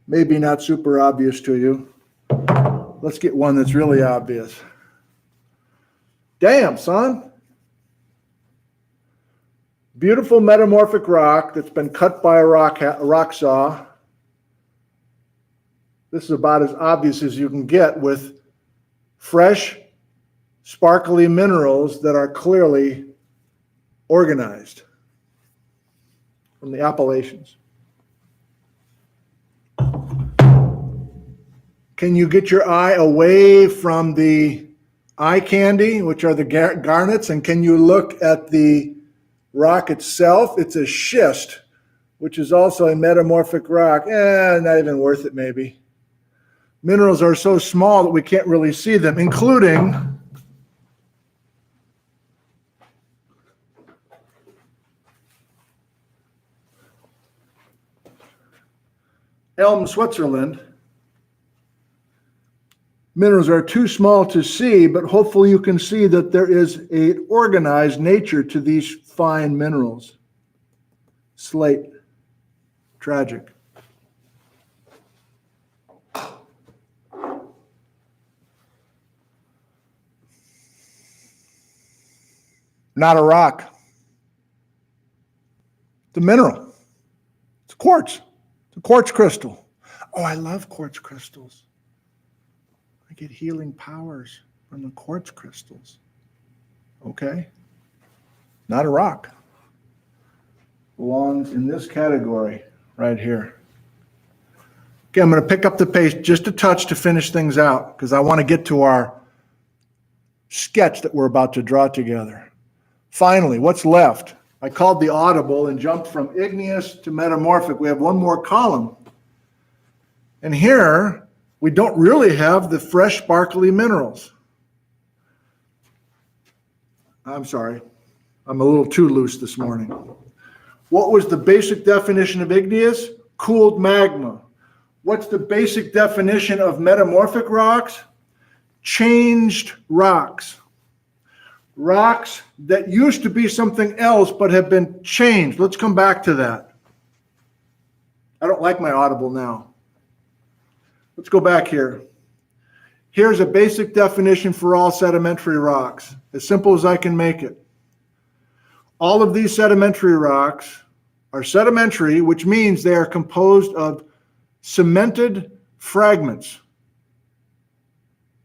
Maybe not super obvious to you. Let's get one that's really obvious. Damn, son. Beautiful metamorphic rock that's been cut by a rock saw. This is about as obvious as you can get with fresh, sparkly minerals that are clearly organized from the Appalachians. Can you get your eye away from the eye candy, which are the garnets, and can you look at the rock itself? It's a schist, which is also a metamorphic rock. Not even worth it, maybe. Minerals are so small that we can't really see them, including Elm, Switzerland. Minerals are too small to see, but hopefully you can see that there is an organized nature to these fine minerals. Slate. Tragic. Not a rock. It's a mineral. It's quartz. It's a quartz crystal. Oh, I love quartz crystals. I get healing powers from the quartz crystals. Okay. Not a rock. Belongs in this category right here. Okay, I'm going to pick up the pace just a touch to finish things out because I want to get to our sketch that we're about to draw together. Finally, what's left? I called the audible and jumped from igneous to metamorphic. We have one more column. And here, we don't really have the fresh, sparkly minerals. I'm sorry. I'm a little too loose this morning. What was the basic definition of igneous? Cooled magma. What's the basic definition of metamorphic rocks? Changed rocks. Rocks that used to be something else but have been changed. Let's come back to that. I don't like my audible now. Let's go back here. Here's a basic definition for all sedimentary rocks, as simple as I can make it. All of these sedimentary rocks are sedimentary, which means they are composed of cemented fragments.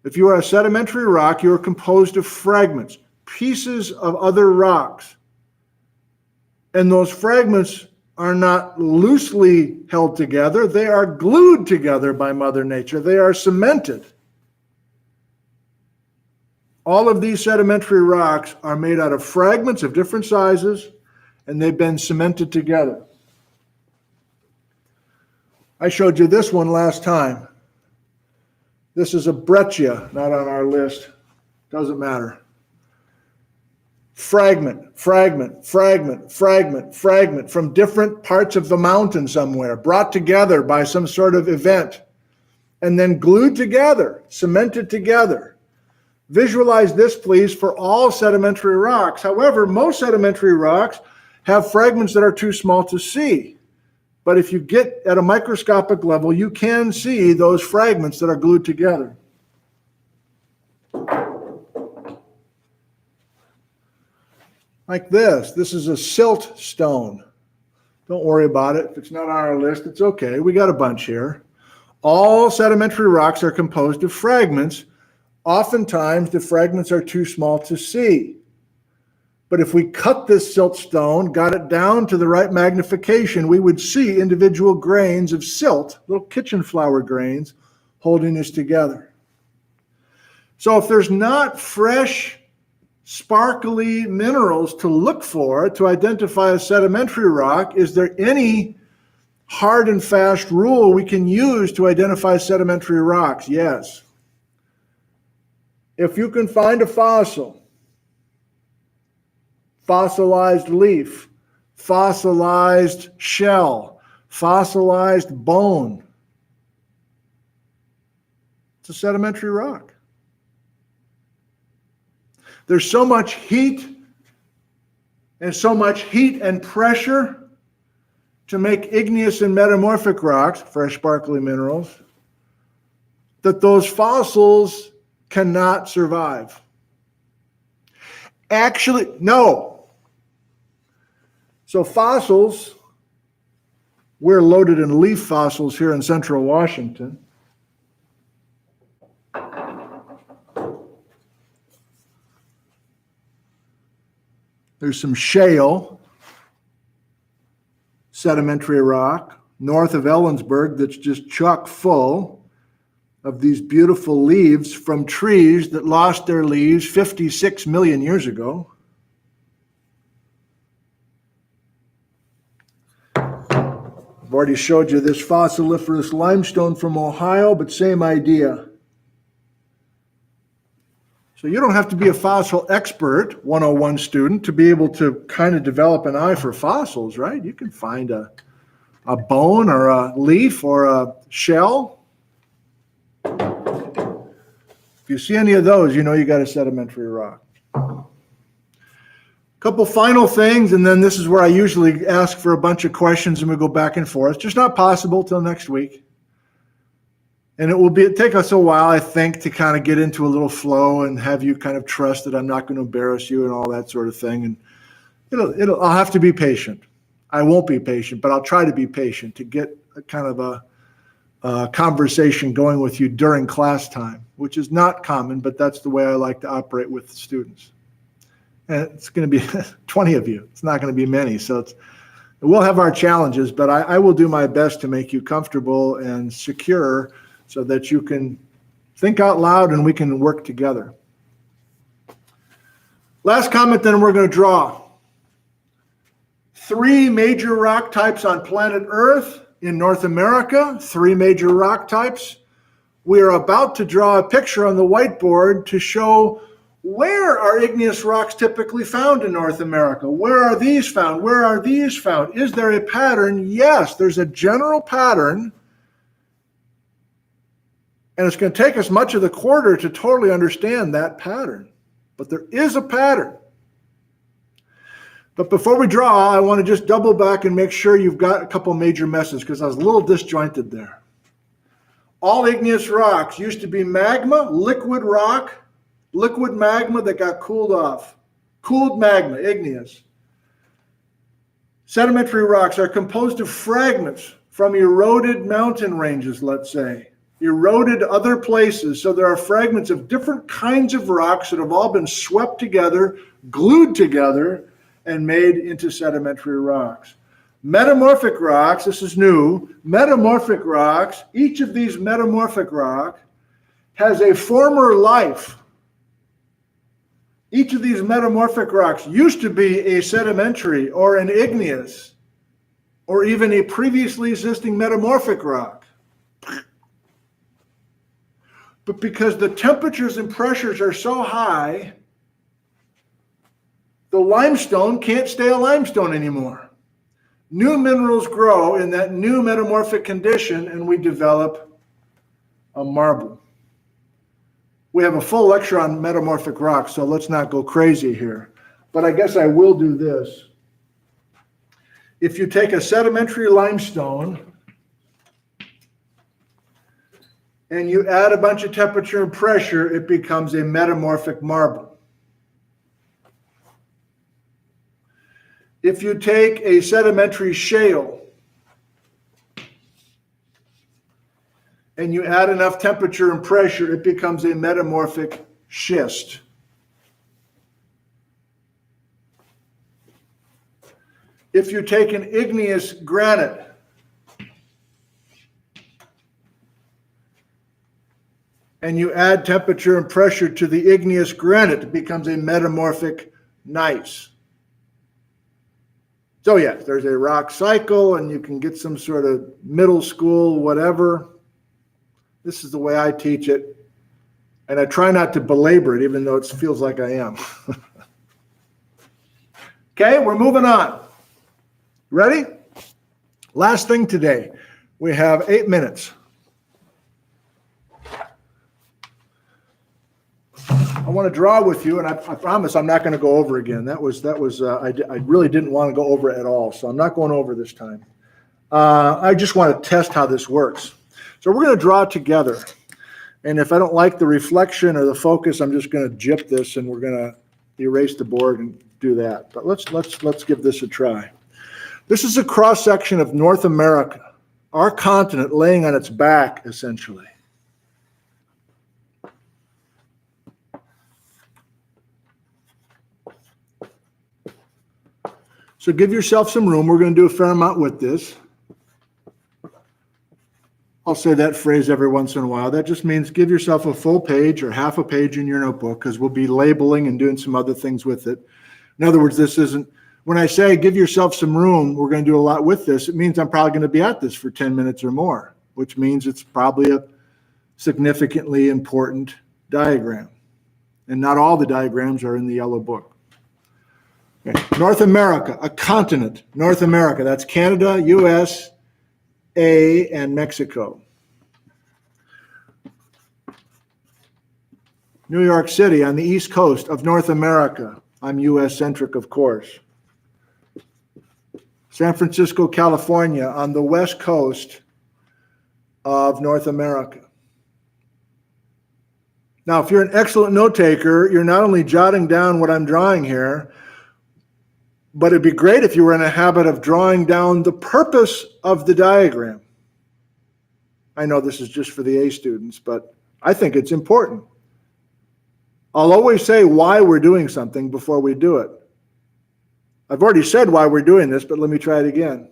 If you are a sedimentary rock, you are composed of fragments, pieces of other rocks. And those fragments are not loosely held together. They are glued together by Mother Nature. They are cemented. All of these sedimentary rocks are made out of fragments of different sizes, and they've been cemented together. I showed you this one last time. This is a breccia, not on our list. Doesn't matter. Fragment, fragment, fragment, fragment, fragment from different parts of the mountain somewhere, brought together by some sort of event, and then glued together, cemented together. Visualize this, please, for all sedimentary rocks. However, most sedimentary rocks have fragments that are too small to see. But if you get at a microscopic level, you can see those fragments that are glued together. Like this. This is a silt stone. Don't worry about it. If it's not on our list, it's okay. We got a bunch here. All sedimentary rocks are composed of fragments. Oftentimes, the fragments are too small to see. But if we cut this silt stone, got it down to the right magnification, we would see individual grains of silt, little kitchen flower grains, holding this together. So if there's not fresh, sparkly minerals to look for to identify a sedimentary rock, is there any hard and fast rule we can use to identify sedimentary rocks? Yes. If you can find a fossil, fossilized leaf, fossilized shell, fossilized bone, it's a sedimentary rock. There's so much heat and pressure to make igneous and metamorphic rocks, fresh sparkly minerals, that those fossils cannot survive. Actually, no. So fossils, we're loaded in leaf fossils here in central Washington. There's some shale, sedimentary rock, north of Ellensburg that's just chock full of these beautiful leaves from trees that lost their leaves 56 million years ago. I've already showed you this fossiliferous limestone from Ohio, but same idea. So you don't have to be a fossil expert, 101 student, to be able to kind of develop an eye for fossils, right? You can find a bone or a leaf or a shell. If you see any of those, you know you got a sedimentary rock. Couple final things, and then this is where I usually ask for a bunch of questions and we go back and forth. It's just not possible till next week. And it take us a while, I think, to kind of get into a little flow and have you kind of trust that I'm not going to embarrass you and all that sort of thing. And I'll have to be patient. I won't be patient, but I'll try to be patient to get a kind of a conversation going with you during class time, which is not common, but that's the way I like to operate with students. And it's going to be 20 of you. It's not going to be many. So we'll have our challenges, but I will do my best to make you comfortable and secure so that you can think out loud and we can work together. Last comment, then we're going to draw. 3 major rock types on planet Earth in North America, 3 major rock types. We are about to draw a picture on the whiteboard to show where are igneous rocks typically found in North America. Where are these found? Where are these found? Is there a pattern? Yes, there's a general pattern. And it's going to take us much of the quarter to totally understand that pattern. But there is a pattern. But before we draw, I want to just double back and make sure you've got a couple major messages because I was a little disjointed there. All igneous rocks used to be magma, liquid rock, liquid magma that got cooled off. Cooled magma, igneous. Sedimentary rocks are composed of fragments from eroded mountain ranges, let's say. Eroded other places. So there are fragments of different kinds of rocks that have all been swept together, glued together, and made into sedimentary rocks. Metamorphic rocks, this is new, metamorphic rocks, each of these metamorphic rock has a former life. Each of these metamorphic rocks used to be a sedimentary or an igneous or even a previously existing metamorphic rock. But because the temperatures and pressures are so high, the limestone can't stay a limestone anymore. New minerals grow in that new metamorphic condition, and we develop a marble. We have a full lecture on metamorphic rocks, so let's not go crazy here. But I guess I will do this. If you take a sedimentary limestone and you add a bunch of temperature and pressure, it becomes a metamorphic marble. If you take a sedimentary shale and you add enough temperature and pressure, it becomes a metamorphic schist. If you take an igneous granite and you add temperature and pressure to the igneous granite, it becomes a metamorphic gneiss. So yes, there's a rock cycle, and you can get some sort of middle school, whatever. This is the way I teach it, and I try not to belabor it, even though it feels like I am. Okay, we're moving on. Ready? Last thing today. We have 8 minutes. I want to draw with you, and I promise I'm not going to go over again. I really didn't want to go over it at all, so I'm not going over this time. I just want to test how this works. So we're going to draw together, and if I don't like the reflection or the focus, I'm just going to jip this, and we're going to erase the board and do that. But let's give this a try. This is a cross section of North America, our continent laying on its back, essentially. So give yourself some room. We're going to do a fair amount with this. I'll say that phrase every once in a while. That just means give yourself a full page or half a page in your notebook, because we'll be labeling and doing some other things with it. In other words, this isn't, when I say give yourself some room, we're going to do a lot with this, it means I'm probably going to be at this for 10 minutes or more, which means it's probably a significantly important diagram. And not all the diagrams are in the yellow book. Okay. North America, a continent. North America, that's Canada, US, and Mexico. New York City on the east coast of North America. I'm US-centric, of course. San Francisco, California on the west coast of North America. Now, if you're an excellent note taker, you're not only jotting down what I'm drawing here, but it'd be great if you were in a habit of drawing down the purpose of the diagram. I know this is just for the A students, but I think it's important. I'll always say why we're doing something before we do it. I've already said why we're doing this, but let me try it again.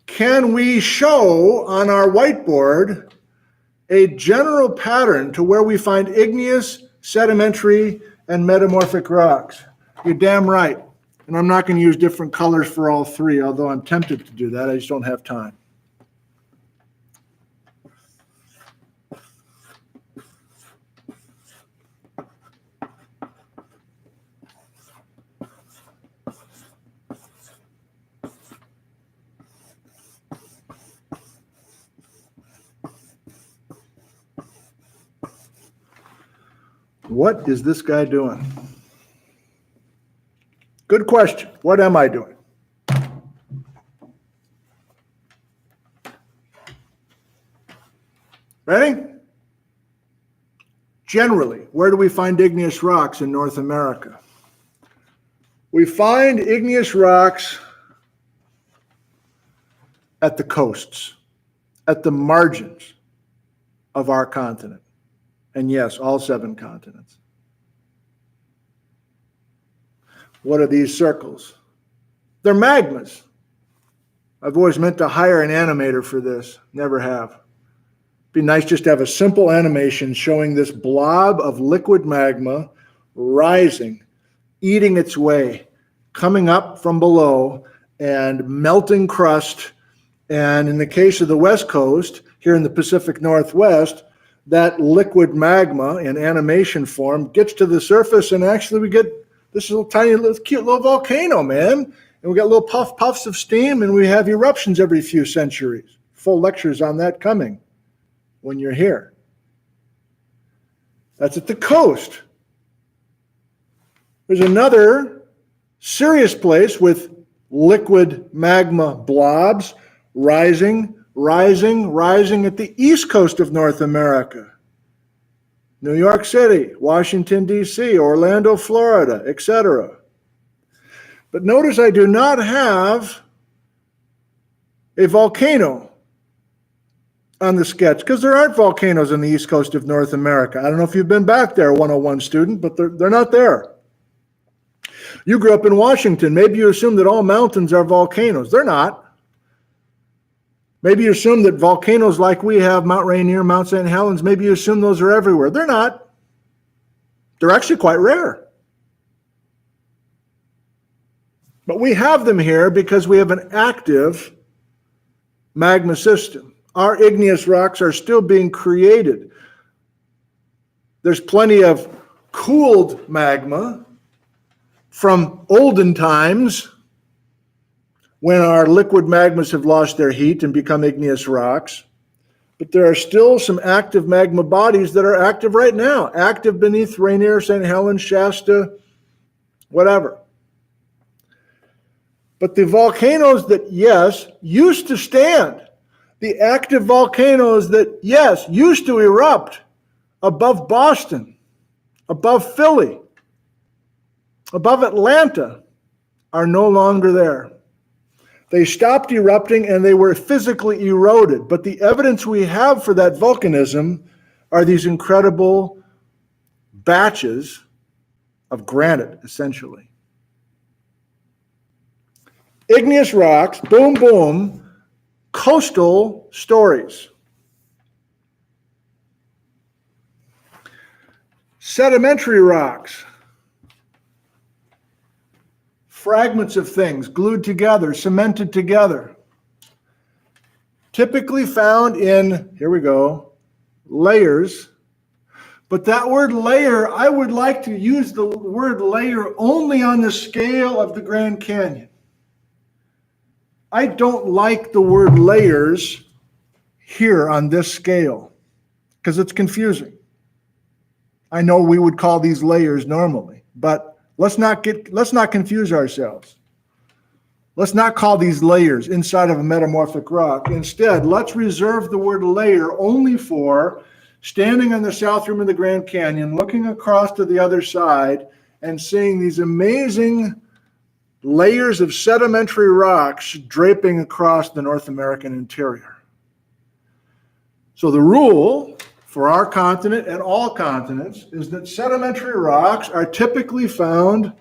Can we show on our whiteboard a general pattern to where we find igneous, sedimentary, and metamorphic rocks? You're damn right. And I'm not going to use different colors for all three, although I'm tempted to do that. I just don't have time. What is this guy doing? Good question. What am I doing? Ready? Generally, where do we find igneous rocks in North America? We find igneous rocks at the coasts, at the margins of our continent. And yes, all 7 continents. What are these circles? They're magmas. I've always meant to hire an animator for this. Never have. Be nice just to have a simple animation showing this blob of liquid magma rising, eating its way, coming up from below and melting crust. And in the case of the West Coast, here in the Pacific Northwest, that liquid magma in animation form gets to the surface, and actually we get this little tiny, little cute little volcano, man. And we got little puffs of steam, and we have eruptions every few centuries. Full lectures on that coming when you're here. That's at the coast. There's another serious place with liquid magma blobs rising at the east coast of North America. New York City, Washington, D.C., Orlando, Florida, etc. But notice I do not have a volcano on the sketch because there aren't volcanoes on the east coast of North America. I don't know if you've been back there, 101 student, but they're not there. You grew up in Washington. Maybe you assume that all mountains are volcanoes. They're not. Maybe you assume that volcanoes like we have, Mount Rainier, Mount St. Helens, maybe you assume those are everywhere. They're not. They're actually quite rare. But we have them here because we have an active magma system. Our igneous rocks are still being created. There's plenty of cooled magma from olden times when our liquid magmas have lost their heat and become igneous rocks. But there are still some active magma bodies that are active right now, active beneath Rainier, St. Helens, Shasta, whatever. But the volcanoes that, yes, used to stand, the active volcanoes that, yes, used to erupt above Boston, above Philly, above Atlanta, are no longer there. They stopped erupting and they were physically eroded. But the evidence we have for that volcanism are these incredible batches of granite, essentially. Igneous rocks, boom, boom, coastal stories. Sedimentary rocks. Fragments of things glued together, cemented together. Typically found in, here we go, layers. But that word layer, I would like to use the word layer only on the scale of the Grand Canyon. I don't like the word layers here on this scale because it's confusing. I know we would call these layers normally, but let's not confuse ourselves. Let's not call these layers inside of a metamorphic rock. Instead, let's reserve the word layer only for standing on the south rim of the Grand Canyon, looking across to the other side and seeing these amazing layers of sedimentary rocks draping across the North American interior. So the rule for our continent and all continents is that sedimentary rocks are typically found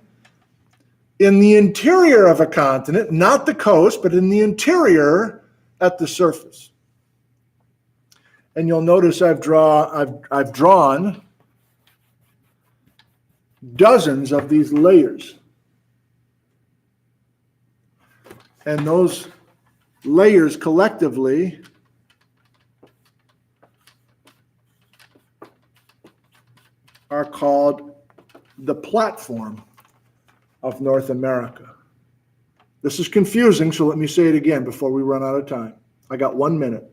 in the interior of a continent, not the coast, but in the interior at the surface. And you'll notice I've drawn dozens of these layers. And those layers collectively are called the platform of North America. This is confusing, so let me say it again before we run out of time. I got 1 minute.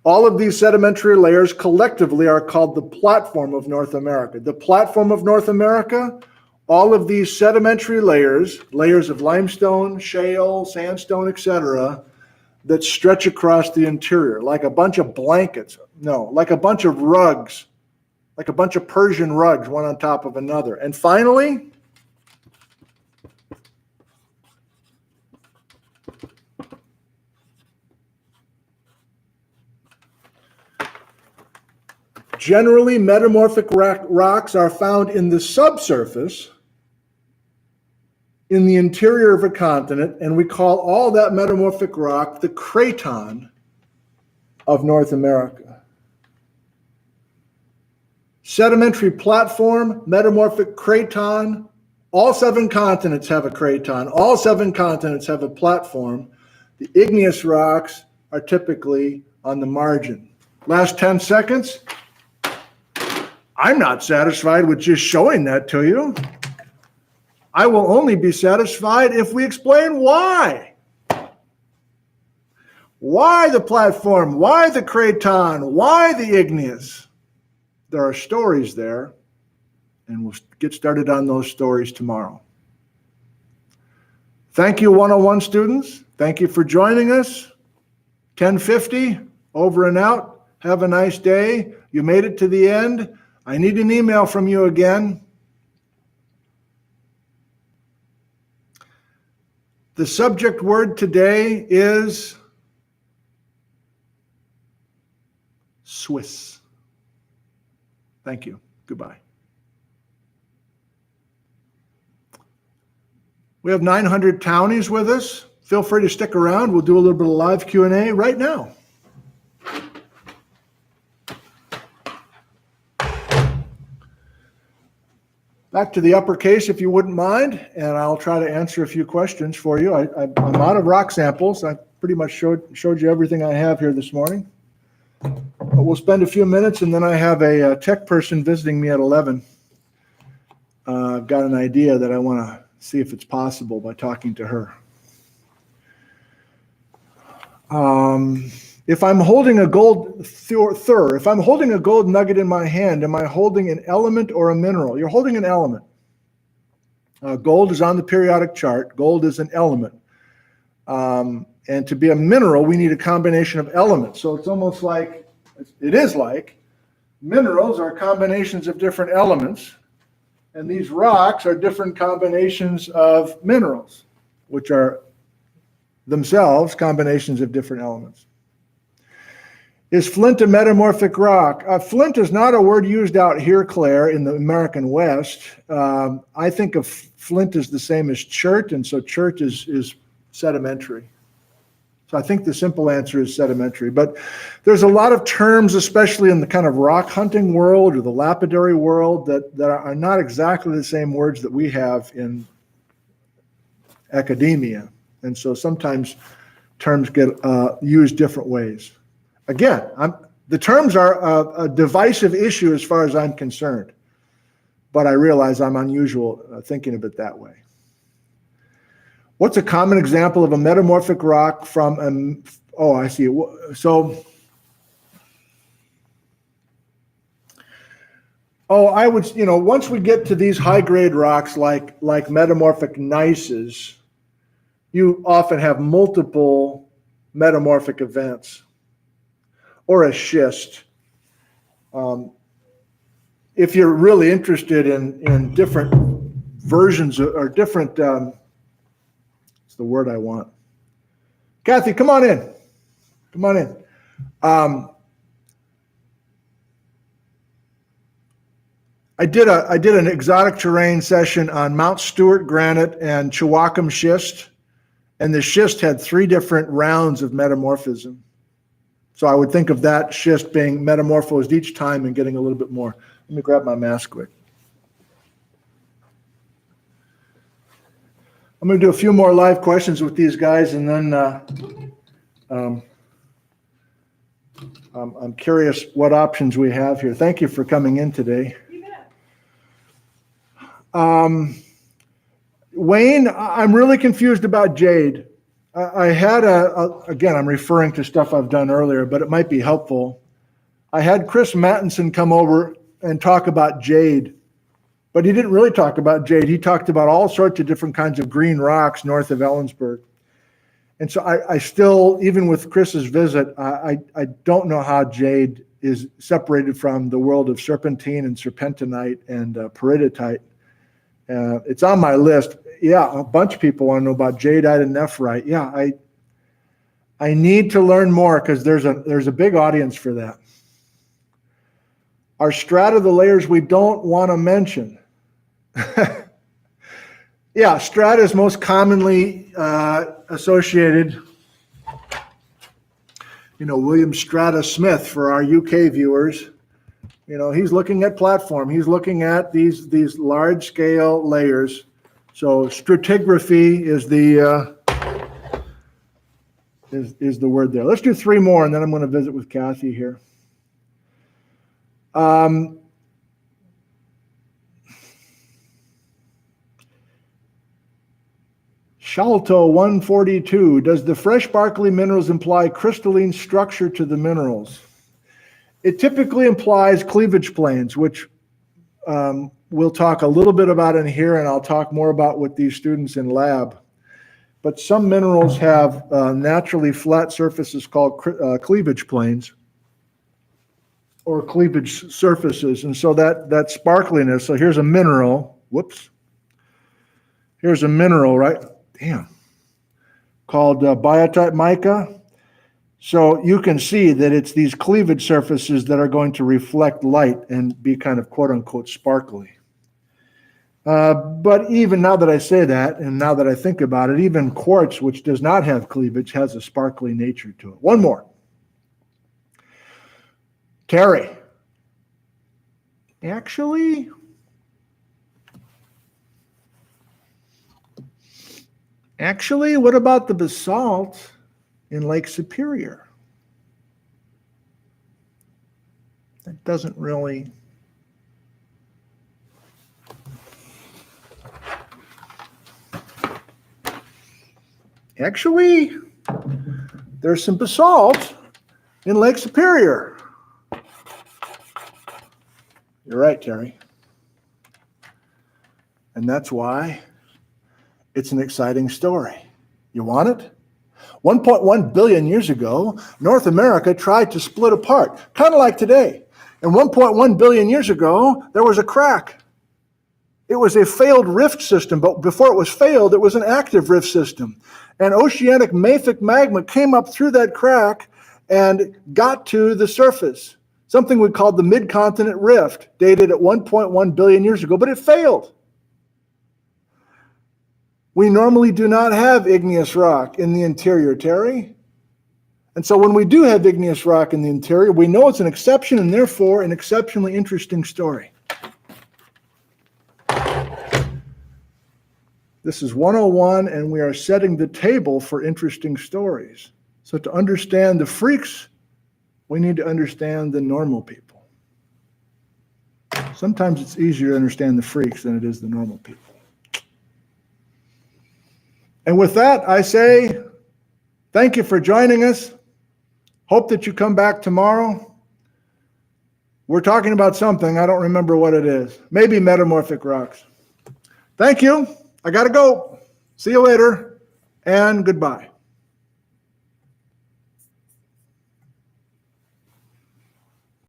All of these sedimentary layers collectively are called the platform of North America. The platform of North America, all of these sedimentary layers of limestone, shale, sandstone, etc., that stretch across the interior like a bunch of blankets. No, like a bunch of rugs, like a bunch of Persian rugs, one on top of another. And finally, generally metamorphic rocks are found in the subsurface in the interior of a continent, and we call all that metamorphic rock the craton of North America. Sedimentary platform, metamorphic craton, all 7 continents have a craton, all 7 continents have a platform. The igneous rocks are typically on the margin. Last 10 seconds. I'm not satisfied with just showing that to you. I will only be satisfied if we explain why. Why the platform? Why the craton? Why the igneous? There are stories there, and we'll get started on those stories tomorrow. Thank you, 101 students. Thank you for joining us. 10:50, over and out. Have a nice day. You made it to the end. I need an email from you again. The subject word today is Swiss. Thank you. Goodbye. We have 900 townies with us. Feel free to stick around. We'll do a little bit of live Q&A right now. Back to the uppercase, if you wouldn't mind, and I'll try to answer a few questions for you. I'm out of rock samples. I pretty much showed you everything I have here this morning. But we'll spend a few minutes, and then I have a tech person visiting me at 11. I've got an idea that I want to see if it's possible by talking to her. If I'm holding a gold if I'm holding a gold nugget in my hand, am I holding an element or a mineral? You're holding an element. Gold is on the periodic chart. Gold is an element. And to be a mineral, we need a combination of elements. So it's almost like, it is like, minerals are combinations of different elements. And these rocks are different combinations of minerals, which are themselves combinations of different elements. Is flint a metamorphic rock? Flint is not a word used out here, Claire, in the American West. I think of flint as the same as chert, and so chert is sedimentary. So I think the simple answer is sedimentary. But there's a lot of terms, especially in the kind of rock hunting world or the lapidary world, that are not exactly the same words that we have in academia. And so sometimes terms get used different ways. Again, the terms are a divisive issue as far as I'm concerned. But I realize I'm unusual thinking of it that way. What's a common example of a metamorphic rock from I see. So, I would, once we get to these high-grade rocks like metamorphic gneisses, you often have multiple metamorphic events, or a schist. If you're really interested in different versions or different, it's the word I want. Kathy, come on in. Come on in. I did an exotic terrain session on Mount Stewart granite and Chihuahua schist, and the schist had 3 different rounds of metamorphism. So I would think of that schist being metamorphosed each time and getting a little bit more. Let me grab my mask quick. I'm going to do a few more live questions with these guys, and then I'm curious what options we have here. Thank you for coming in today. You bet. Wayne, I'm really confused about jade. I had again, I'm referring to stuff I've done earlier, but it might be helpful. I had Chris Mattinson come over and talk about jade, but he didn't really talk about jade. He talked about all sorts of different kinds of green rocks north of Ellensburg. And so I still, even with Chris's visit, I don't know how jade is separated from the world of serpentine and serpentinite and peridotite. It's on my list. Yeah, a bunch of people want to know about jadeite and nephrite. Yeah, I need to learn more because there's a big audience for that. Are strata the layers we don't want to mention? Yeah, strata is most commonly associated. William Strata Smith for our UK viewers. He's looking at platform. He's looking at these large scale layers. So stratigraphy is the is the word there. Let's do 3 more, and then I'm going to visit with Kathy here. Shalto 142. Does the fresh sparkly minerals imply crystalline structure to the minerals? It typically implies cleavage planes, which we'll talk a little bit about in here, and I'll talk more about with these students in lab. But some minerals have naturally flat surfaces called cleavage planes or cleavage surfaces. And so that sparkliness, so here's a mineral, whoops. Here's a mineral, right? Damn. Called biotite mica. So you can see that it's these cleavage surfaces that are going to reflect light and be kind of quote unquote sparkly. But even now that I say that, and now that I think about it, even quartz, which does not have cleavage, has a sparkly nature to it. One more. Terry. Actually, what about the basalt in Lake Superior? That doesn't really... Actually, there's some basalt in Lake Superior. You're right, Terry. And that's why it's an exciting story. You want it? 1.1 billion years ago, North America tried to split apart, kind of like today. And 1.1 billion years ago, there was a crack. It was a failed rift system, but before it was failed, it was an active rift system. And oceanic mafic magma came up through that crack and got to the surface, something we called the mid-continent rift, dated at 1.1 billion years ago, but it failed. We normally do not have igneous rock in the interior, Terry. And so when we do have igneous rock in the interior, we know it's an exception and therefore an exceptionally interesting story. This is 101, and we are setting the table for interesting stories. So to understand the freaks, we need to understand the normal people. Sometimes it's easier to understand the freaks than it is the normal people. And with that, I say thank you for joining us. Hope that you come back tomorrow. We're talking about something. I don't remember what it is. Maybe metamorphic rocks. Thank you. I got to go. See you later, and goodbye.